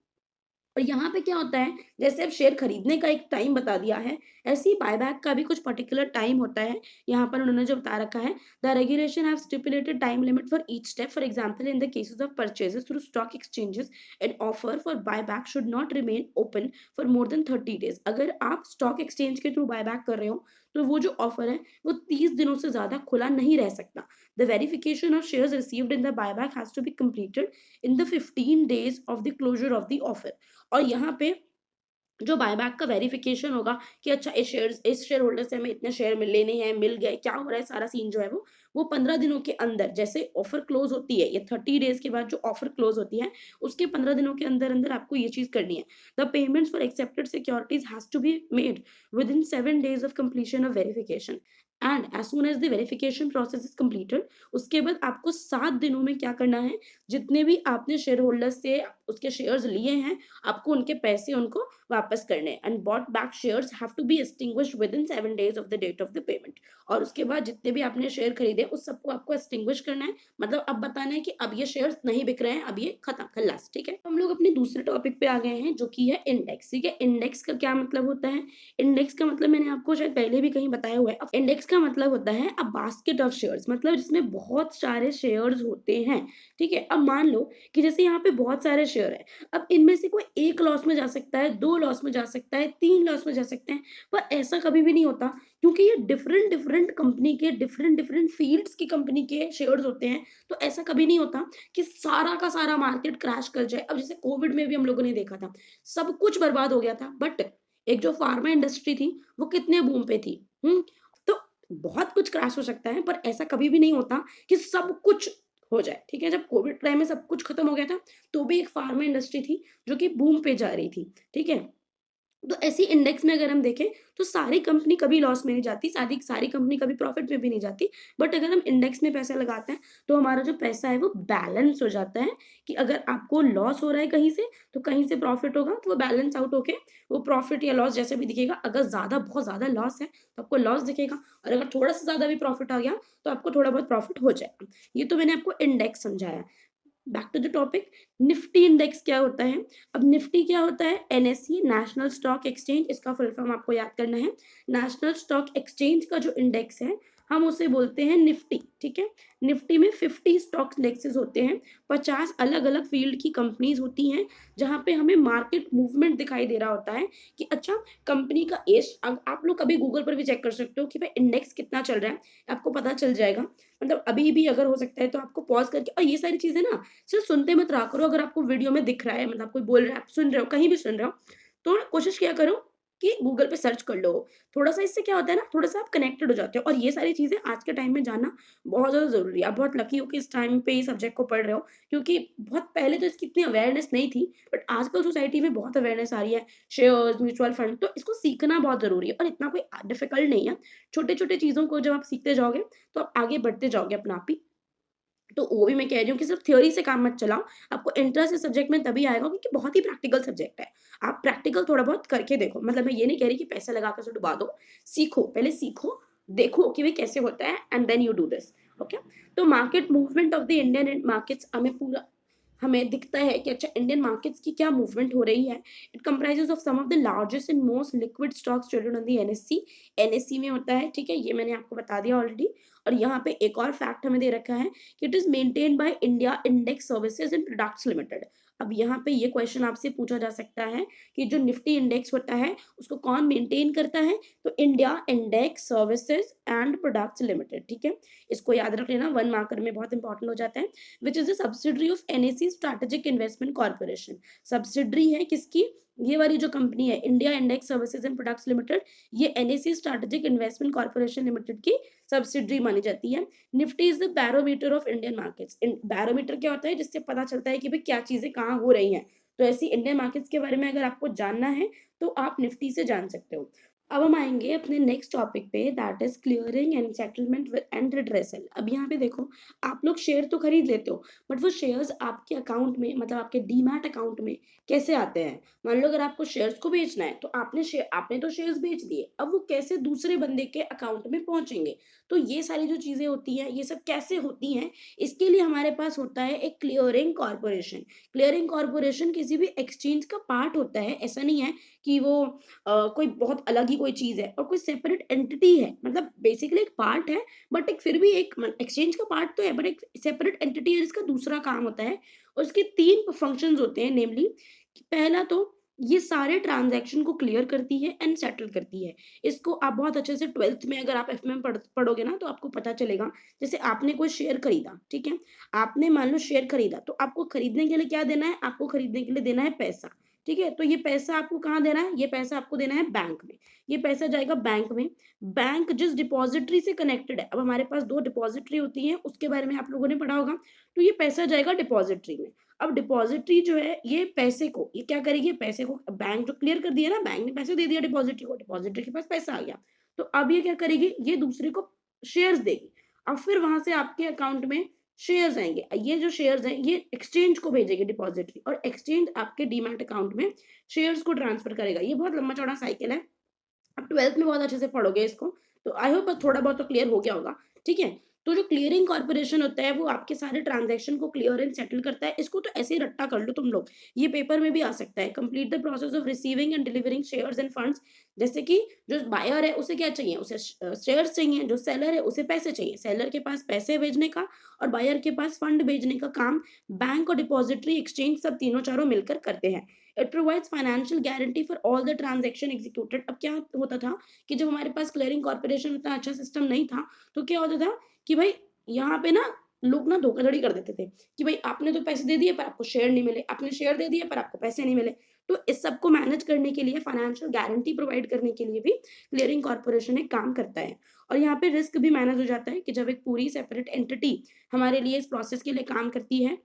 और यहाँ पे क्या होता है, जैसे अब शेयर खरीदने का एक टाइम बता दिया है, ऐसे ही बायबैक का भी कुछ पर्टिकुलर टाइम होता है। यहाँ पर उन्होंने जो बता रखा है, the regulation have stipulated time limit for each step. For example, in the cases of purchases through stock exchanges, an offer for buyback should not remain open for more than 30 days. अगर आप stock exchange के through buyback कर रहे हो, तो वो जो offer है, वो 30 दिनों से ज़्यादा खुला नहीं रह सकता। The verification of shares received in the buyback has to be completed in the 15 days of the closure of the offer. और यहाँ पे जो बायबैक का वेरिफिकेशन होगा कि अच्छा इस शेयर होल्डर से हमें इतने शेयर लेने हैं, मिल गए, क्या हो रहा है, सारा सीन जो है वो 15 दिनों के अंदर, जैसे ऑफर क्लोज होती है, ये 30 डेज के बाद जो ऑफर क्लोज होती है, उसके 15 दिनों के अंदर अंदर आपको ये चीज करनी है। The payments for accepted securities has to be made within 7 days of completion of verification and as soon as the verification process is completed. उसके बाद आपको 7 दिनों में क्या करना है, जितने भी आपने शेयर होल्डर से उसके शेयर्स लिए हैं, आपको उनके पैसे उनको वापस करने हैं। And bought back shares have to be extinguished within 7 days of the date of the payment. और उसके बाद जितने भी आपने शेयर खरीदे, उस सबको आपको एक्सटिंग्विश करना है, मतलब अब बताना है कि अब ये शेयर्स नहीं बिक रहे हैं, अब ये खत्म, खल्लास, ठीक है? हम लोग अपने दूसरे टॉपिक पे आ गए हैं, जो कि है इंडेक्स, ठीक है? इंडेक्स का क्या मतलब होता है? इंडेक्स का मतलब मैंने आपको शायद पहले भी कहीं बताया हुआ है। अब इंडेक्स का मतलब होता है अ बास्केट ऑफ शेयर्स, मतलब जिसमें बहुत सारे शेयर्स होते हैं, ठीक है? अब मान लो कि जैसे यहाँ पे बहुत सारे शेयर है, अब इनमें से कोई 1 लॉस में जा सकता है, 2 लॉस में जा सकता है, 3 लॉस में जा सकते हैं, पर ऐसा कभी भी नहीं होता, क्योंकि ये डिफरेंट डिफरेंट कंपनी के, डिफरेंट डिफरेंट फील्ड्स की कंपनी के शेयर्स होते हैं। तो ऐसा कभी नहीं होता कि सारा का सारा मार्केट क्रैश कर जाए। अब जैसे कोविड में भी हम लोगों ने देखा था, सब कुछ बर्बाद हो गया था, बट एक जो फार्मा इंडस्ट्री थी, वो कितने बूम पे थी। तो बहुत कुछ क्रैश हो सकता है, पर ऐसा कभी भी नहीं होता कि सब कुछ हो जाए, ठीक है? जब कोविड टाइम में सब कुछ खत्म हो गया था, तो भी एक फार्मा इंडस्ट्री थी जो कि बूम पे जा रही थी, ठीक है? तो ऐसी इंडेक्स में अगर हम देखें, तो सारी कंपनी कभी लॉस में नहीं जाती, सारी सारी कंपनी कभी प्रॉफिट में भी नहीं जाती। बट अगर हम इंडेक्स में पैसा लगाते हैं, तो हमारा जो पैसा है वो बैलेंस हो जाता है, कि अगर आपको लॉस हो रहा है कहीं से, तो कहीं से प्रॉफिट होगा, तो वो बैलेंस आउट होके वो प्रॉफिट या लॉस जैसे भी दिखेगा। अगर ज़्यादा, बहुत ज़्यादा लॉस है, तो आपको लॉस दिखेगा, और अगर थोड़ा-सा ज़्यादा भी प्रॉफिट आ गया, तो आपको थोड़ा बहुत प्रॉफिट हो जाएगा। ये तो मैंने आपको इंडेक्स समझाया। Back to the topic, Nifty index क्या होता है? अब निफ्टी क्या होता है? एनएसई, नेशनल स्टॉक एक्सचेंज, इसका फुल फॉर्म आपको याद करना है। नेशनल स्टॉक एक्सचेंज का जो इंडेक्स है, हम उसे बोलते हैं निफ्टी, ठीक है? निफ्टी में 50 स्टॉक इंडेक्सेस होते हैं, 50 अलग-अलग फील्ड की कंपनीज होती हैं, जहाँ पे हमें मार्केट मूवमेंट दिखाई दे रहा होता है कि अच्छा, कंपनी का एज, अब आप लोग कभी गूगल पर भी चेक कर सकते हो कि भाई इंडेक्स कितना चल रहा है, आपको पता चल जाएगा। मतलब अभी भी अगर हो सकता है, तो आपको पॉज़ करके, और ये सारी चीज़ें ना सिर्फ सुनते मत रहा करो। अगर आपको वीडियो में दिख रहा है, मतलब कोई बोल रहा है, आप सुन रहे हो, कहीं भी सुन रहे हो, तो ना कोशिश किया करो कि गूगल पे सर्च कर लो। थोड़ा-सा इससे क्या होता है ना, थोड़ा-सा आप कनेक्टेड हो जाते हो, और ये सारी चीज़ें आज के टाइम में जानना बहुत ज़्यादा ज़रूरी है। आप बहुत लकी हो कि इस टाइम पे इस सब्जेक्ट को पढ़ रहे हो, क्योंकि बहुत पहले तो इसकी इतनी अवेयरनेस नहीं थी, बट आजकल सोसाइटी में बहुत अवेयरनेस आ रही है, शेयर्स, म्यूचुअल फंड, तो इसको सीखना बहुत ज़रूरी है, और इतना कोई डिफिकल्ट नहीं है। छोटे-छोटे चीज़ों को जब आप सीखते जाओगे, तो आप आगे बढ़ते जाओगे अपना आप ही। तो वो भी मैं कह रही हूँ कि सिर्फ थ्योरी से काम मत चलाओ, आपको इंटरेस्ट इस सब्जेक्ट में तभी आएगा, क्योंकि बहुत ही प्रैक्टिकल सब्जेक्ट है। आप प्रैक्टिकल थोड़ा बहुत करके देखो, मतलब मैं ये नहीं कह रही कि पैसा लगा कर उसे डुबा दो, सीखो, पहले सीखो, देखो कि भई कैसे होता है, and then you do this, okay? तो market movement of the Indian markets हमें दिखता है कि अच्छा, इंडियन मार्केट्स की क्या मूवमेंट हो रही है। It comprises of some of the largest and most liquid stocks traded on the NSC. NSC में होता है, ठीक है? ये मैंने आपको बता दिया ऑलरेडी। और यहाँ पे एक और फैक्ट हमें दे रखा है कि it is maintained by India index services and products limited. अब यहाँ पे ये क्वेश्चन आपसे पूछा जा सकता है कि जो निफ्टी इंडेक्स होता है, उसको कौन मेंटेन करता है? तो India index services and products limited, ठीक है? इसको याद रख लेना, 1 मार्कर में बहुत इंपॉर्टेंट हो जाता है। Which is a subsidiary of NAC strategic investment corporation. Subsidiary है किसकी? ये वाली जो कंपनी है India index services and products limited, ये NSC strategic investment corporation limited की सब्सिडरी मानी जाती है। Nifty is the barometer of Indian markets. Barometer क्या होता है, जिससे पता चलता है कि भाई क्या चीजें कहाँ हो रही हैं। तो ऐसी इंडियन मार्केट्स के बारे में अगर आपको जानना है तो आप निफ्टी से जान सकते हो। अब हम आएंगे अपने नेक्स्ट टॉपिक पे, that is clearing and settlement and redressal. अब यहाँ पे देखो, आप लोग शेयर तो खरीद लेते हो, बट वो शेयर्स आपके अकाउंट में, मतलब आपके डीमैट अकाउंट में कैसे आते हैं। मान लो अगर आपको शेयर्स को बेचना है तो आपने तो शेयर्स बेच दिए, अब वो कैसे दूसरे बंदे के अकाउंट में पहुंचेंगे। तो ये सारी जो चीजें होती हैं, ये सब कैसे होती हैं, इसके लिए हमारे पास होता है एक क्लियरिंग कॉर्पोरेशन। क्लियरिंग कॉर्पोरेशन किसी भी एक्सचेंज का पार्ट होता है, ऐसा नहीं है कि वो कोई बहुत अलग ही कोई चीज है और कोई सेपरेट एंटिटी है। मतलब बेसिकली एक पार्ट है, बट एक फिर भी एक एक्सचेंज का पार्ट तो है, बट एक सेपरेट एंटिटी है जिसका दूसरा काम होता है। और उसके 3 फंक्शंस होते हैं, नेमली पहला तो ये सारे ट्रांजैक्शन को क्लियर करती है एंड सेटल करती है। इसको आप बहुत अच्छे से 12th में अगर आप एफएम पढ़ोगे ना तो आपको पता चलेगा। जैसे आपने कोई शेयर खरीदा, ठीक है, आपने मान लो शेयर खरीदा, तो आपको खरीदने के लिए क्या देना है, आपको खरीदने के लिए देना है पैसा। ठीक है, तो ये पैसा आपको कहाँ देना है, ये पैसा आपको देना है बैंक में। ये पैसा जाएगा बैंक में। बैंक जिस डिपॉजिटरी से कनेक्टेड है, अब हमारे पास 2 डिपॉजिटरी होती है, उसके बारे में आप लोगों ने पढ़ा होगा। तो ये पैसा जाएगा डिपॉजिटरी में। अब डिपॉजिटरी जो है ये पैसे को, ये क्या करेगी, पैसे को बैंक जो क्लियर कर दिया ना, बैंक ने पैसे दे दिया डिपॉजिटरी को, डिपॉजिटरी के पास पैसा आ गया। तो अब ये क्या करेगी, ये दूसरे को शेयर्स देगी। अब फिर वहां से आपके अकाउंट में शेयर्स आएंगे, ये जो शेयर्स हैं ये एक्सचेंज को भेजेगी डिपॉजिटरी, और एक्सचेंज आपके डीमैट अकाउंट में शेयर्स को ट्रांसफर करेगा। ये बहुत लंबा चौड़ा साइकिल है, आप 12th में बहुत अच्छे से पढ़ोगे इसको। तो आई होप थोड़ा बहुत तो क्लियर हो गया होगा। ठीक है, तो जो क्लियरिंग कॉर्पोरेशन होता है वो आपके सारे ट्रांजैक्शन को क्लियर एंड सेटल करता है। इसको तो ऐसे ही रट्टा कर लो तुम लोग, ये पेपर में भी आ सकता है। Complete the process of receiving end delivering shares end funds. जैसे कि जो बायर है उसे क्या चाहिए, उसे शेयर्स चाहिए। जो सेलर है उसे पैसे चाहिए, सेलर के पास पैसे भेजने का और बायर के पास फंड भेजने का काम बैंक और डिपॉजिटरी एक्सचेंज सब तीनों चारों मिलकर करते हैं। It provides financial guarantee for all the transaction executed. अब क्या होता था कि जब हमारे पास क्लियरिंग कॉर्पोरेशन इतना अच्छा सिस्टम नहीं था, तो क्या होता था कि भाई यहाँ पे ना लोग ना धोखाधड़ी कर देते थे कि भाई आपने तो पैसे दे दिए पर आपको शेयर नहीं मिले, आपने शेयर दे दिए पर आपको पैसे नहीं मिले। तो इस सब को मैनेज करने के लिए, फाइनेंशियल गारंटी प्रोवाइड करने के लिए भी क्लियरिंग कॉर्पोरेशन एक काम करता है। और यहाँ पे रिस्क भी मैनेज हो जाता है कि जब एक पूरी सेपरेट एंटिटी हमारे लिए इस प्रोसेस के लिए काम करती है,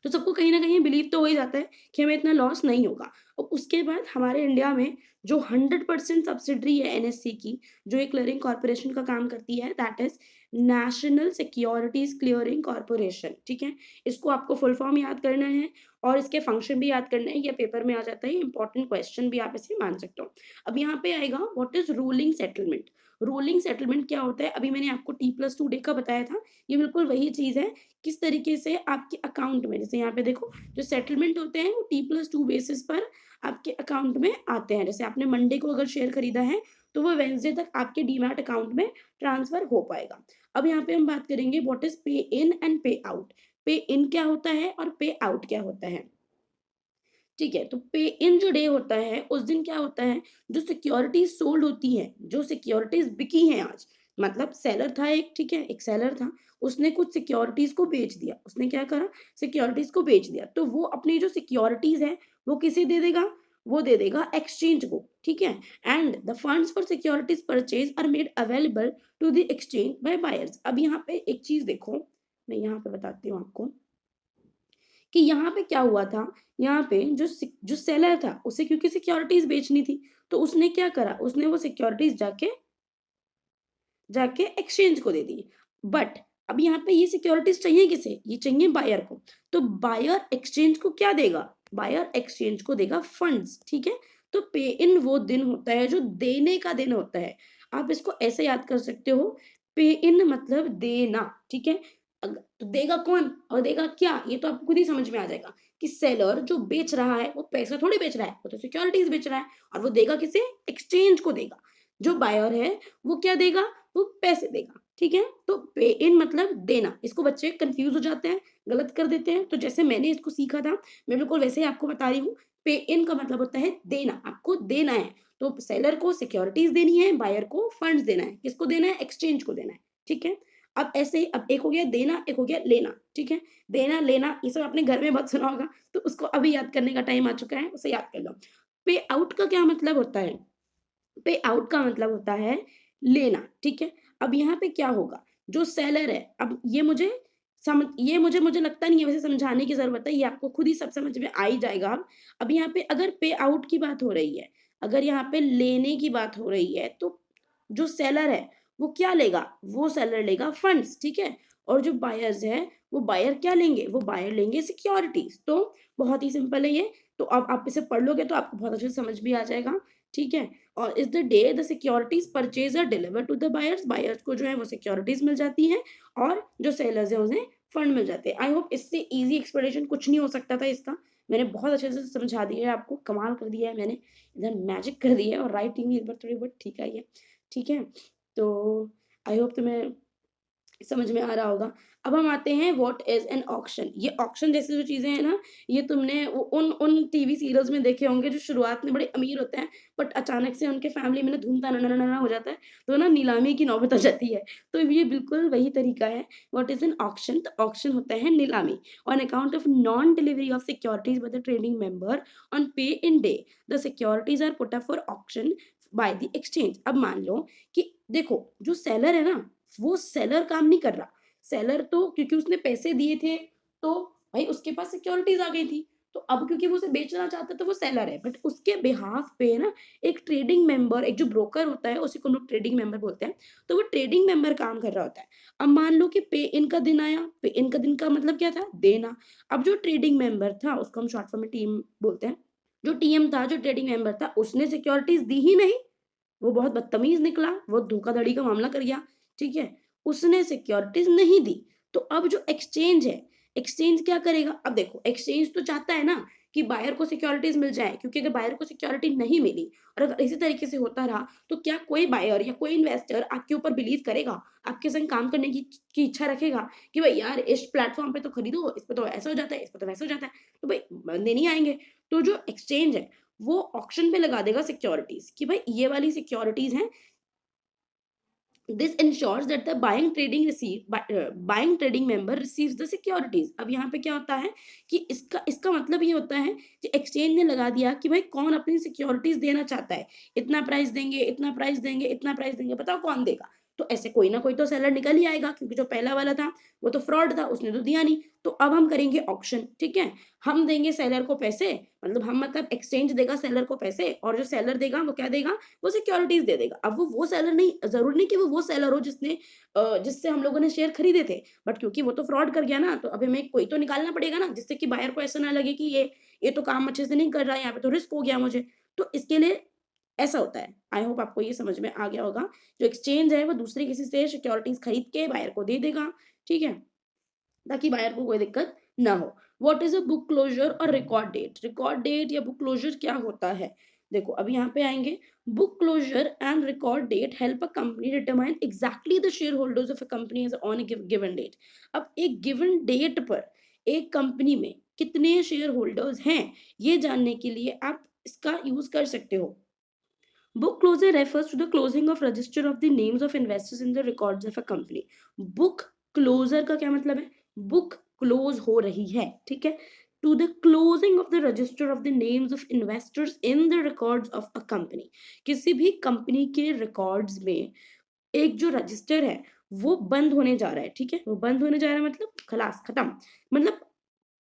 तो सबको कहीं न कहीं बिलीव तो हो ही जाता है कि हमें इतना लॉस नहीं होगा। और उसके बाद हमारे इंडिया में जो 100% सब्सिडरी है एनएससी की, जो एक क्लियरिंग कॉर्पोरेशन का काम करती है, that is national securities clearing corporation, ठीक है? इसको आपको फुल फॉर्म याद करना है और इसके फंक्शन भी याद करना है, ये पेपर में आ जाता है, इंपॉर्टेंट क्वेश्चन भी आप इसे मान सकते हो। अब यहाँ पे आएगा what is ruling settlement. Ruling settlement क्या होता है? अभी मैंने आपको T+2 डे का बताया था, ये बिल्कुल वही चीज़ है। किस तरीके से आपके अकाउंट में, जैसे यहाँ पे देखो, जो सेटलमेंट होते हैं वो T+2 बेसिस पर आपके अकाउंट में आते हैं। जैसे आपने मंडे को अगर शेयर खरीदा है तो वो वेडनेसडे तक आपके डीमैट अकाउंट में ट्रांसफर हो पाएगा। अब यहाँ पे हम बात करेंगे व्हाट इज पे इन एंड पे आउट। पे इन क्या होता है और पे आउट क्या होता है। ठीक है, तो पे इन जो डे होता है उस दिन क्या होता है, जो सिक्योरिटीज सोल्ड होती हैं, जो सिक्योरिटीज बिकी हैं आज, मतलब सेलर था एक, ठीक है, एक सेलर था, उसने कुछ सिक्योरिटीज को बेच दिया। उसने क्या करा, सिक्योरिटीज को बेच दिया, तो वो अपनी जो सिक्योरिटीज है वो किसे दे देगा, वो दे देगा एक्सचेंज को। ठीक है, and the funds for securities purchase are made available to the exchange by buyers. अब यहाँ पे एक चीज देखो, मैं यहाँ पे बताती हूँ आपको कि यहाँ पे क्या हुआ था, यहाँ पे जो सेलर था उसे क्योंकि सिक्योरिटीज बेचनी थी, तो उसने क्या करा, उसने वो सिक्योरिटीज जाके जाके एक्सचेंज को दे दी। बट अब यहाँ पे ये सिक्योरिटीज चाहिए किसे, ये चाहिए बायर को। तो बायर एक्सचेंज को क्या देगा, बायर एक्सचेंज को देगा फंड्स। ठीक है, तो पे इन वो दिन होता है जो देने का दिन होता है। आप इसको ऐसे याद कर सकते हो, पे इन मतलब देना। ठीक है, तो देगा कौन और देगा क्या, ये तो आपको खुद ही समझ में आ जाएगा कि सेलर जो बेच रहा है वो पैसा थोड़ी बेच रहा है, वो तो सिक्योरिटीज बेच रहा है, और वो देगा किसे, एक्सचेंज को देगा। जो बायर है वो क्या देगा, वो पैसे देगा। ठीक है, तो पे इन मतलब देना। इसको बच्चे कंफ्यूज हो जाते हैं, गलत कर देते हैं। तो जैसे मैंने इसको सीखा था, मैं बिल्कुल वैसे ही आपको बता रही हूँ। पे इन का मतलब होता है देना, आपको देना है। तो सेलर को सिक्योरिटीज देनी है, बायर को फंड्स देना है। किसको देना है, एक्सचेंज को देना है। ठीक है, अब ऐसे ही, अब एक हो गया देना, एक हो गया लेना। ठीक है, देना लेना ये सब आपने घर में बहुत सुना होगा, तो उसको अभी याद करने का टाइम आ चुका है, उसे याद कर लो। पे आउट का क्या मतलब होता है? पे आउट का मतलब होता है लेना, ठीक है? अब यहाँ पे क्या होगा, जो सेलर है, अब ये मुझे लगता नहीं है वैसे समझाने की ज़रूरत है, ये आपको खुद ही सब समझ में आ ही जाएगा अब। अब यहाँ पे अगर पे आउट की बात हो रही है, अगर यहाँ पे लेने की बात हो रही है, तो जो सेलर है, वो क्या लेगा? वो सेलर लेगा फंड्स, ठीक है? और जो बायर्स हैं, वो बायर क्या लेंगे? वो बायर लेंगे सिक्योरिटीज़। तो बहुत ही सिंपल है ये, तो अब आप इसे पढ़ लोगे तो आपको बहुत अच्छे से समझ भी आ जाएगा, ठीक है? और is the day the securities purchase are delivered to the buyers, buyers को जो है वो सिक्योरिटीज़ मिल जाती हैं और जो सेलर्स हैं उन्हें फंड मिल जाते हैं। आई होप इससे ईज़ी एक्सप्लेनेशन कुछ नहीं हो सकता था इसका। मैंने बहुत अच्छे से समझा दिया है आपको, कमाल कर दिया है मैंने, इधर मैजिक कर दिया है और राइटिंग भी इस बार थोड़ी बहुत ठीक आई है, ठीक है? तो आई होप तुम्हें समझ में आ रहा होगा। अब हम आते हैं व्हाट इज़ एन ऑक्शन। ये ऑक्शन जैसी जो चीज़ें हैं ना, ये तुमने वो उन उन टीवी सीरियल्स में देखे होंगे जो शुरुआत में बड़े अमीर होते हैं, बट अचानक से उनके फैमिली में ना धूम-ता-ना-ना-ना-ना हो जाता है, तो ना नीलामी की नौबत आ जाती है। तो ये बिल्कुल वही तरीका है। What is an auction? तो ऑक्शन होता है नीलामी। On account of non delivery of securities by the trading member on pay in day, the securities are put up for auction by the exchange. अब मान लो कि देखो, जो सेलर है ना, वो सेलर काम नहीं कर रहा। सेलर तो क्योंकि उसने पैसे दिए थे, तो भाई उसके पास सिक्योरिटीज़ आ गई थी। तो अब क्योंकि वो उसे बेचना चाहता है, तो वो सेलर है। बट उसके बिहाफ़ पे ना एक ट्रेडिंग मेंबर, एक जो ब्रोकर होता है, उसी को हम लोग ट्रेडिंग मेंबर बोलते हैं। तो वो ट्रेडिंग मेंबर काम कर रहा होता है। अब मान लो कि पे इन का दिन आया, पे इन का दिन का मतलब क्या था? देना। अब जो ट्रेडिंग मेंबर था, उसको हम शॉर्ट फॉर्म में टीम बोलते हैं। जो टीएम था, जो ट्रेडिंग मेंबर था, उसने सिक्योरिटीज़ दी ही नहीं। वो बहुत बदतमीज़ निकला, वो धोखाधड़ी का मामला कर गया, ठीक है? उसने सिक्योरिटीज़ नहीं दी, तो अब जो एक्सचेंज है, एक्सचेंज क्या करेगा? अब देखो, एक्सचेंज तो चाहता है ना कि बायर को सिक्योरिटीज़ मिल जाए, क्योंकि अगर बायर को सिक्योरिटी नहीं मिली और अगर इसी तरीके से होता रहा, तो क्या कोई बायर या कोई इन्वेस्टर आपके ऊपर बिलीव करेगा? आपके संग काम करने की इच्छा रखेगा कि भई यार इस प्लेटफ़ॉर्म पे तो खरीदो, इस पे तो ऐसा हो जाता है, इस पे तो वैसा हो जाता है, तो भई बंदे नहीं आएँगे। तो जो एक्सचेंज है, वो ऑक्शन पे लगा देगा सिक्योरिटीज़ कि भाई ये वाली सिक्योरिटीज़ हैं। This ensures that the buying trading member receives the securities. अब यहाँ पे क्या होता है कि इसका इसका मतलब ये होता है कि एक्सचेंज ने लगा दिया कि भाई कौन अपनी सिक्योरिटीज़ देना चाहता है। इतना प्राइस देंगे, इतना प्राइस देंगे, इतना प्राइस देंगे, बताओ कौन देगा? तो ऐसे कोई ना कोई तो सेलर निकल ही आएगा, क्योंकि जो पहला वाला था, वो तो फ्रॉड था, उसने तो दिया नहीं। तो अब हम करेंगे ऑक्शन, ठीक है? हम देंगे सेलर को पैसे, मतलब एक्सचेंज देगा सेलर को पैसे, और जो सेलर देगा वो क्या देगा? वो सिक्योरिटीज़ दे देगा। अब वो सेलर नहीं, ज़रूरी नहीं कि वो सेलर हो जिससे हम लोगों ने शेयर खरीदे थे। बट क्योंकि वो तो फ्रॉड कर गया ना, तो अब हमें कोई तो निकालना पड़ेगा ना, जिससे कि बायर को ऐसा ना लगे कि ये तो काम अच्छे से नहीं कर रहा है, यहाँ पे तो रिस्क हो गया मुझे। तो इसके लिए ऐसा होता है। आई होप आपको ये समझ में आ गया होगा। जो एक्सचेंज है, वो दूसरे किसी से सिक्योरिटीज़ खरीद के बायर को दे देगा, ठीक है? ताकि बायर को कोई दिक्कत ना हो। What is a book closure और रिकॉर्ड डेट? रिकॉर्ड डेट या बुक क्लोज़र क्या होता है? देखो, अब यहाँ पे आएँगे। Book closure and record date help a company determine exactly the share holders of a company as on a given date. अब एक गिवन डेट पर एक कंपनी में कितने शेयर होल्डर्स हैं, ये जानने के लिए आप इसका यूज़ कर सकते हो। Book closure refers to the closing of register of the names of investors in the records of a company. Book closure का क्या मतलब है? Book close हो रही है, ठीक है? To the closing of the register of the names of investors in the records of a company. किसी भी कंपनी के रिकॉर्ड्स में एक जो रजिस्टर है, वो बंद होने जा रहा है, ठीक है? वो बंद होने जा रहा है मतलब खलास, खत्म। मतलब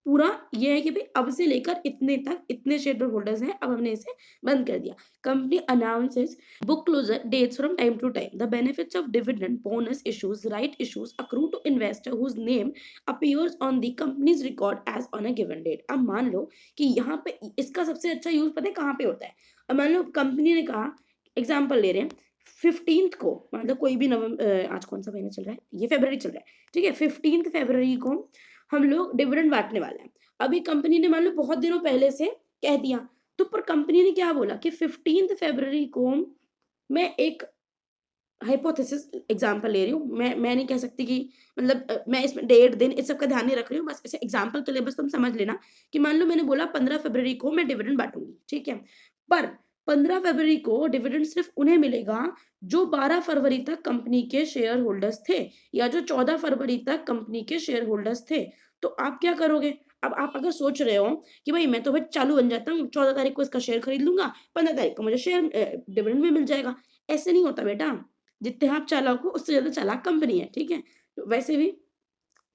पूरा ये है कि भई अब से लेकर इतने तक इतने शेयर होल्डर्स हैं, अब हमने इसे बंद कर दिया। Company announces book closure dates from time to time. The benefits of dividend, bonus issues, right issues accrue to investor whose name appears on the company's record as on a given date. अब मान लो कि यहाँ पे इसका सबसे अच्छा use पता है कहाँ पे होता है? अब मान लो कंपनी ने कहा, एग्ज़ाम्पल ले रहे हैं, 15th को, मतलब कोई भी आज कौन-सा महीना चल रहा है? ये फ़रवरी चल रहा है, ठीक है? 15th फ़रवरी को हम लोग डिविडेंड बाँटने वाले हैं। अभी कंपनी ने मान लो बहुत दिनों पहले से कह दिया, तो पर कंपनी ने क्या बोला कि 15th फ़रवरी को मैं एक हाइपोथेसिस एग्ज़ाम्पल ले रही हूँ। मैं नहीं कह सकती कि मैं इसमें डेट, दिन इस सब का ध्यान नहीं रख रही हूँ। बस ऐसे एग्ज़ाम्पल के लिए बस तुम समझ लेना कि मान लो मैंने बोला 15 फ़रवरी को मैं डिविडेंड बाँटूँगी, ठीक है? पर 15 फ़रवरी को डिविडेंड सिर्फ़ उन्हें मिलेगा जो 12 फ़रवरी तक कंपनी के शेयर होल्डर्स थे, या जो 14 फ़रवरी तक कंपनी के शेयर होल्डर्स थे। तो आप क्या करोगे? अब आप अगर सोच रहे हो कि भाई मैं तो भाई चालू बन जाता हूँ, 14 तारीख को इसका शेयर खरीद लूँगा, 15 तारीख को मुझे शेयर डिविडेंड भी मिल जाएगा। ऐसे नहीं होता बेटा। जितने आप चालाक हो उससे ज़्यादा चालाक कंपनी है, ठीक है? तो वैसे भी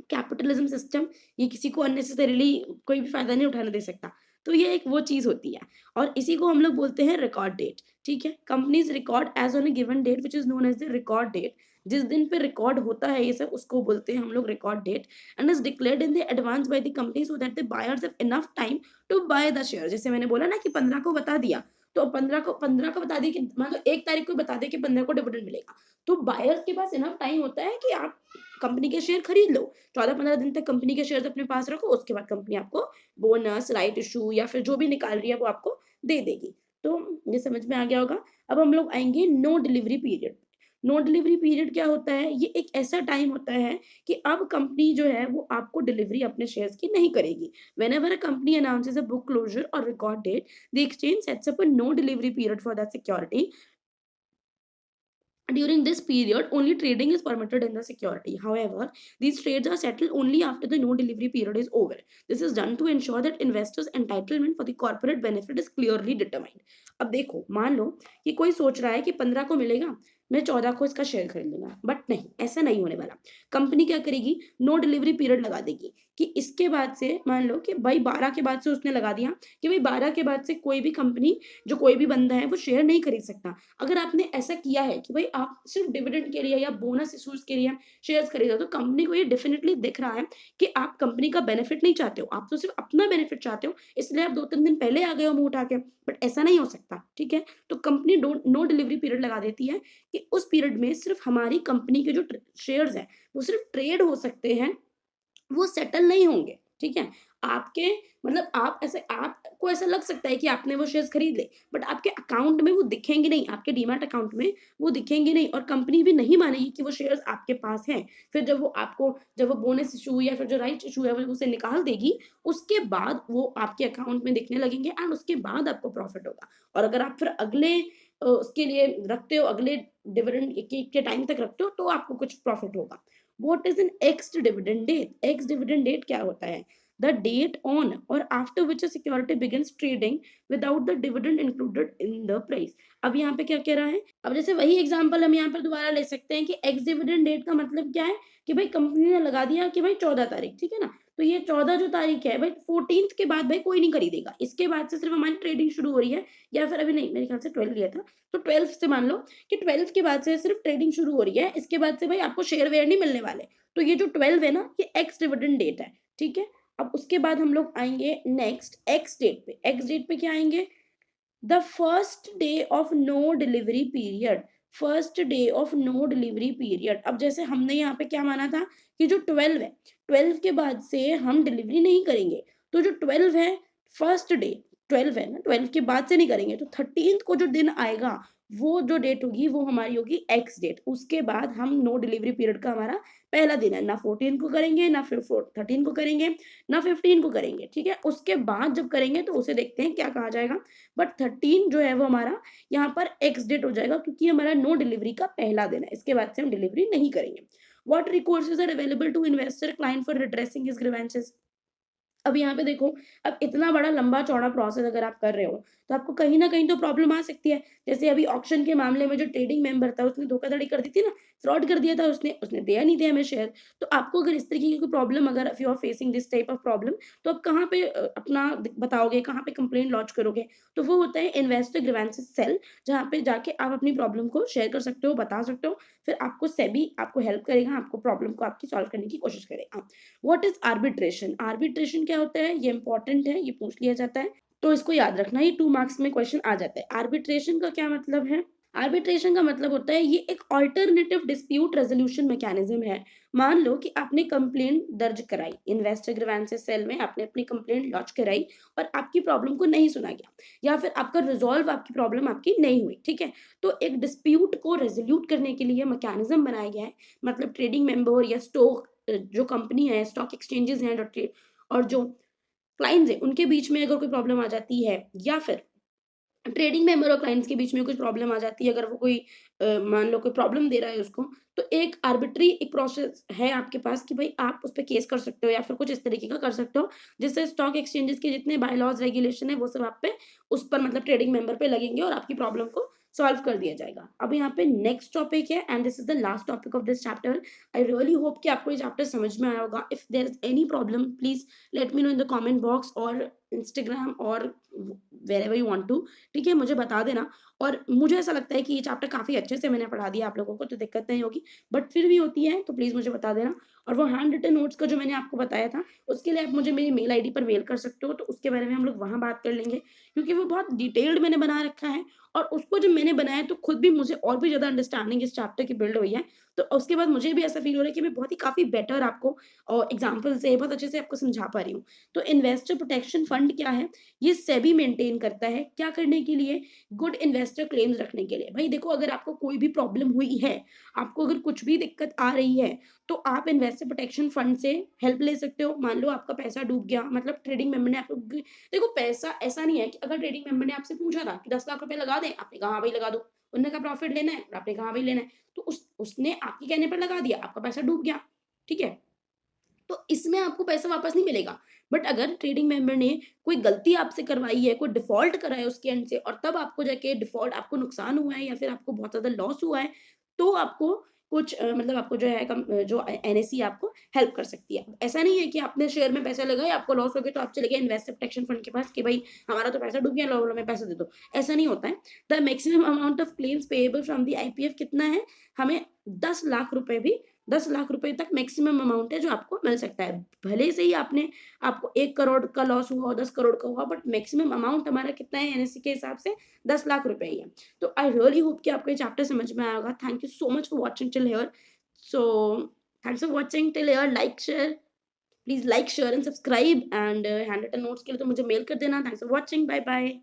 कैपिटलिज्म सिस्टम ये किसी को अननेसेसरीली कोई भी फ़ायदा नहीं उठाने दे सकता। तो ये एक वो चीज़ होती है और इसी को हम लोग बोलते हैं रिकॉर्ड डेट, ठीक है? Company's record as on a given date which is known as the record date. जिस दिन पे रिकॉर्ड होता है ये सब उसको बोलते हैं हम लोग record date and is declared in the advance by the company so that the buyers have enough time to buy the share. जैसे मैंने बोला ना कि 15 को बता दिया, तो 15 को बता दिया कि मान लो 1 तारीख को बता दें कि 15 को डिविडेंड मिलेगा। तो बायर्स के पास इनफ टाइम होता है कि आप कंपनी के शेयर खरीद लो। 14-15 दिन तक कंपनी के शेयर्स अपने पास रखो, उसके बाद कंपनी आपको बोनस, राइट इश्यू या फिर जो भी निकाल रही है वो आपको दे देगी। तो ये समझ में आ गया होगा। अब हम लोग आएँगे no delivery period. No delivery period क्या होता है? ये एक ऐसा टाइम होता है कि अब कंपनी जो है वो आपको डिलीवरी अपने शेयर्स की नहीं करेगी। Whenever a company announces a book closure और record date, the exchange sets up a no delivery period for that security. During this period, only trading is permitted in the security. However, these trades are settled only after the no delivery period is over. This is done to ensure that investors' entitlement for the corporate benefit is clearly determined. अब देखो, मान लो कि कोई सोच रहा है कि 15 को मिलेगा, मैं 14 को इसका शेयर खरीद लूंगा, बट नहीं, ऐसा नहीं होने वाला। कंपनी क्या करेगी? नो डिलीवरी पीरियड लगा देगी कि इसके बाद से मान लो कि भाई 12 के बाद से उसने लगा दिया कि भाई 12 के बाद से कोई भी कंपनी, जो कोई भी बंदा है वो शेयर नहीं खरीद सकता। अगर आपने ऐसा किया है कि भाई आप सिर्फ डिविडेंड के लिए या बोनस इश्यूज के लिए शेयर्स खरीदो, तो कंपनी को ये डेफिनेटली दिख रहा है कि आप कंपनी का बेनिफिट नहीं चाहते हो, आप तो सिर्फ अपना बेनिफिट चाहते हो, इसलिए आप 2-3 दिन पहले आ गए हो मुँह उठा के, बट ऐसा नहीं हो सकता, ठीक है? तो कंपनी नो डिलीवरी पीरियड लगा देती है कि उस पीरियड में सिर्फ हमारी कंपनी के जो शेयर्स हैं, वो सिर्फ ट्रेड हो सकते हैं, वो सेटल नहीं होंगे, ठीक है? आपके मतलब आप ऐसे आपको ऐसा लग सकता है कि आपने वो शेयर्स खरीद ले, बट आपके अकाउंट में वो दिखेंगे नहीं, आपके डीमैट अकाउंट में वो दिखेंगे नहीं और कंपनी भी नहीं मानेगी कि वो शेयर्स आपके पास हैं। फिर जब वो बोनस इश्यू या फिर जो राइट्स इश्यू है, वो उसे निकाल देगी, उसके बाद वो आपके अकाउंट में दिखने लगेंगे एंड उसके बाद आपको प्रॉफिट होगा। और अगर आप फिर अगले उसके लिए रखते हो, अगले डिविडेंड के टाइम तक रखते हो, तो आपको कुछ प्रॉफिट होगा। What is an ex-dividend date? Ex-dividend date क्या होता है? The date on or after which a security begins trading without the dividend included in the price. अब यहाँ पे क्या कह रहा है? अब जैसे वही एग्जांपल हम यहाँ पर दोबारा ले सकते हैं कि एक्स डिविडेंड डेट का मतलब क्या है कि भाई कंपनी ने लगा दिया कि भाई 14 तारीख, ठीक है ना? तो ये 14 जो तारीख है भाई 14th के बाद भाई कोई नहीं खरीदेगा। इसके बाद से सिर्फ हमारी ट्रेडिंग शुरू हो रही है या फिर अभी नहीं, मेरे ख्याल से 12 लिया था। तो 12 से मान लो कि 12 के बाद से सिर्फ ट्रेडिंग शुरू हो रही है, इसके बाद से भाई आपको शेयर वेयर नहीं मिलने वाले। तो ये जो 12 है ना, ये एक्स डिविडेंड डेट है, ठीक है? अब उसके बाद हम लोग आएँगे नेक्स्ट एक्स डेट पे। एक्स डेट पे क्या आएँगे? The first day of no delivery period. First day of no delivery period. अब जैसे हमने यहाँ पे क्या माना था कि जो 12 है, 12 के बाद से हम डिलीवरी नहीं करेंगे। तो जो 12 है, फर्स्ट डे 12 है ना, 12 के बाद से नहीं करेंगे, तो 13th को जो दिन आएगा, वो जो डेट होगी वो हमारी होगी एक्स डेट। उसके बाद हम नो डिलीवरी पीरियड का हमारा पहला दिन है, ना 14 को करेंगे, ना फिर 13 को करेंगे, ना 15 को करेंगे, ठीक है? उसके बाद जब करेंगे तो उसे देखते हैं क्या कहा जाएगा। बट 13 जो है वो हमारा यहाँ पर एक्स डेट हो जाएगा क्योंकि हमारा नो डिलीवरी का पहला दिन है। इसके बाद से हम डिलीवरी नहीं करेंगे। What recourses are available to investor client for redressing his grievances? अब यहाँ पे देखो, अब इतना बड़ा लंबा-चौड़ा प्रोसेस अगर आप कर रहे हो, तो आपको कहीं न कहीं तो प्रॉब्लम आ सकती है। जैसे अभी ऑक्शन के मामले में जो ट्रेडिंग मेंबर था, उसने धोखाधड़ी कर दी थी ना, फ्रॉड कर दिया था उसने दिया नहीं था हमें शेयर। तो आपको अगर इस तरीके की कोई प्रॉब्लम, अगर if you are facing this type of problem, तो आप कहाँ पे अपना बताओगे, कहाँ पे कंप्लेंट लॉन्च करोगे? तो वो होता है इन्वेस्टर ग्रीवेंसेस सेल, जहाँ पे जाके आप अपनी प्रॉब्लम को शेयर कर सकते हो, बता सकते हो। फिर आपको सेबी आपको हेल्प करेगा, आपको प्रॉब्लम को आपकी सॉल्व करने की कोशिश करेगा। What is arbitration? आर्बिट्रेशन क्या होता है? ये इंपॉर्टेंट है, ये पूछ लिया जाता है, तो इसको याद रखना, ये 2 मार्क्स में क्वेश्चन आ जाता है। आर्बिट्रेशन का क्या मतलब है? आर्बिट्रेशन का मतलब होता है ये एक अल्टरनेटिव डिस्प्यूट रेजोल्यूशन मैकेनिज्म है। मान लो कि आपने कंप्लेंट दर्ज कराई, इन्वेस्टर ग्रीवेंसेस सेल में आपने अपनी कंप्लेंट लॉन्च कराई और आपकी प्रॉब्लम को नहीं सुना गया या फिर आपका रिजॉल्व, आपकी प्रॉब्लम आपकी नहीं हुई, ठीक है? तो एक डिस्प्यूट को रेजोल्यूट करने के लिए मैकेनिज्म बनाया गया है। मतलब ट्रेडिंग मेंबर या स्टॉक जो कंपनी है, स्टॉक एक्सचेंजेस हैं और जो क्लाइंट्स हैं, उनके बीच में अगर कोई प्रॉब्लम आ जाती है या फिर ट्रेडिंग मेंबर और क्लाइंट्स के बीच में कुछ प्रॉब्लम आ जाती है, अगर वो कोई मान लो कोई प्रॉब्लम दे रहा है उसको, तो एक आर्बिट्री एक प्रोसेस है आपके पास कि भाई आप उस पे केस कर सकते हो या फिर कुछ इस तरीके का कर सकते हो, जिससे स्टॉक एक्सचेंजेस के जितने बायलॉज़ रेगुलेशन है वो सब आप पे उस पर मतलब ट्रेडिंग मेंबर पे लगेंगे और आपकी प्रॉब्लम को सॉल्व कर दिया जाएगा। अब यहाँ पे नेक्स्ट टॉपिक है and this is the last topic of this chapter. I really hope कि आपको ये चैप्टर समझ में आया होगा। If there is any problem please let me know in the comment box और इंस्टाग्राम और व्हेरेवर यू वांट टू, ठीक है? मुझे बता देना। और मुझे ऐसा लगता है कि ये चैप्टर काफ़ी अच्छे से मैंने पढ़ा दिया आप लोगों को, तो दिक्कत नहीं होगी। बट फिर भी होती है तो प्लीज़ मुझे बता देना। और वो हैंड रिटन नोट्स का जो मैंने आपको बताया था, उसके लिए आप मुझे मेरी मेल आईडी पर मेल कर सकते हो, तो उसके बारे में हम लोग वहाँ बात कर लेंगे। क्योंकि वो बहुत डिटेल्ड मैंने बना रखा है और उसको जब मैंने बनाया तो खुद भी मुझे और भी ज़्यादा अंडरस्टैंडिंग इस चैप्टर की बिल्ड हुई है। तो उसके बाद मुझे भी ऐसा फ़ील हो रहा है कि मैं बहुत ही काफ़ी बेटर आपको एग्ज़ाम्पल से बहुत अच्छे से आपको समझा पा रही हूँ। तो इन्वेस्टर प्रोटेक्शन फंड क्या है? ये सेबी मेंटेन करता है। क्या करने के लिए? गुड इन्वेस्टर क्लेम्स रखने के लिए। भाई देखो, अगर आपको कोई भी प्रॉब्लम हुई है, आपको अगर कुछ भी दिक्कत आ रही है, तो आप इन्वेस्टर प्रोटेक्शन फंड से हेल्प ले सकते हो। मान लो आपका पैसा डूब गया, मतलब ट्रेडिंग मेंबर ने आपको देखो, पैसा ऐसा नहीं है कि अगर ट्रेडिंग मेंबर ने आपसे पूछा था कि 10 लाख रुपए लगा दें, आपने कहा हाँ भाई लगा दो। उन्होंने कहा प्रॉफिट लेना है, और आपने कहा हाँ भाई लेना है। तो उसने आपके कहने पर लगा दिया, आपका पैसा डूब गया, ठीक है? तो इसमें आपको पैसा वापस नहीं मिलेगा। बट अगर ट्रेडिंग मेंबर ने कोई गलती आपसे करवाई है, कोई डिफ़ॉल्ट करा है उसके एंड से और तब आपको जाके डिफ़ॉल्ट आपको नुकसान हुआ है या फिर आपको बहुत ज़्यादा लॉस हुआ है, तो आपको कुछ मतलब आपको जो है जो एनएसई आपको हेल्प कर सकती है। ऐसा नहीं है कि आपने शेयर में पैसा लगाया, आपको लॉस हो गया तो आप चले गए इन्वेस्टर प्रोटेक्शन फंड के पास कि भई हमारा तो पैसा डूब गया, लो हमें पैसा दे दो। ऐसा नहीं होता है। The maximum amount of claims payable from the IPF कितना है? हमें 10 लाख रुपए भी 10 लाख रुपए तक मैक्सिमम अमाउंट है जो आपको मिल सकता है। भले से ही आपको 1 करोड़ का लॉस हुआ हो, 10 करोड़ का हुआ, बट मैक्सिमम अमाउंट हमारा कितना है एनएसई के हिसाब से 10 लाख रुपए ही है। तो आई रियली होप कि आपको ये चैप्टर समझ में आया होगा। Thank you so much for watching till here. So thanks for watching till here. Like, share, please like, share and subscribe and hand written notes के लिए तो मुझे मेल कर देना। Thanks for watching. Bye bye.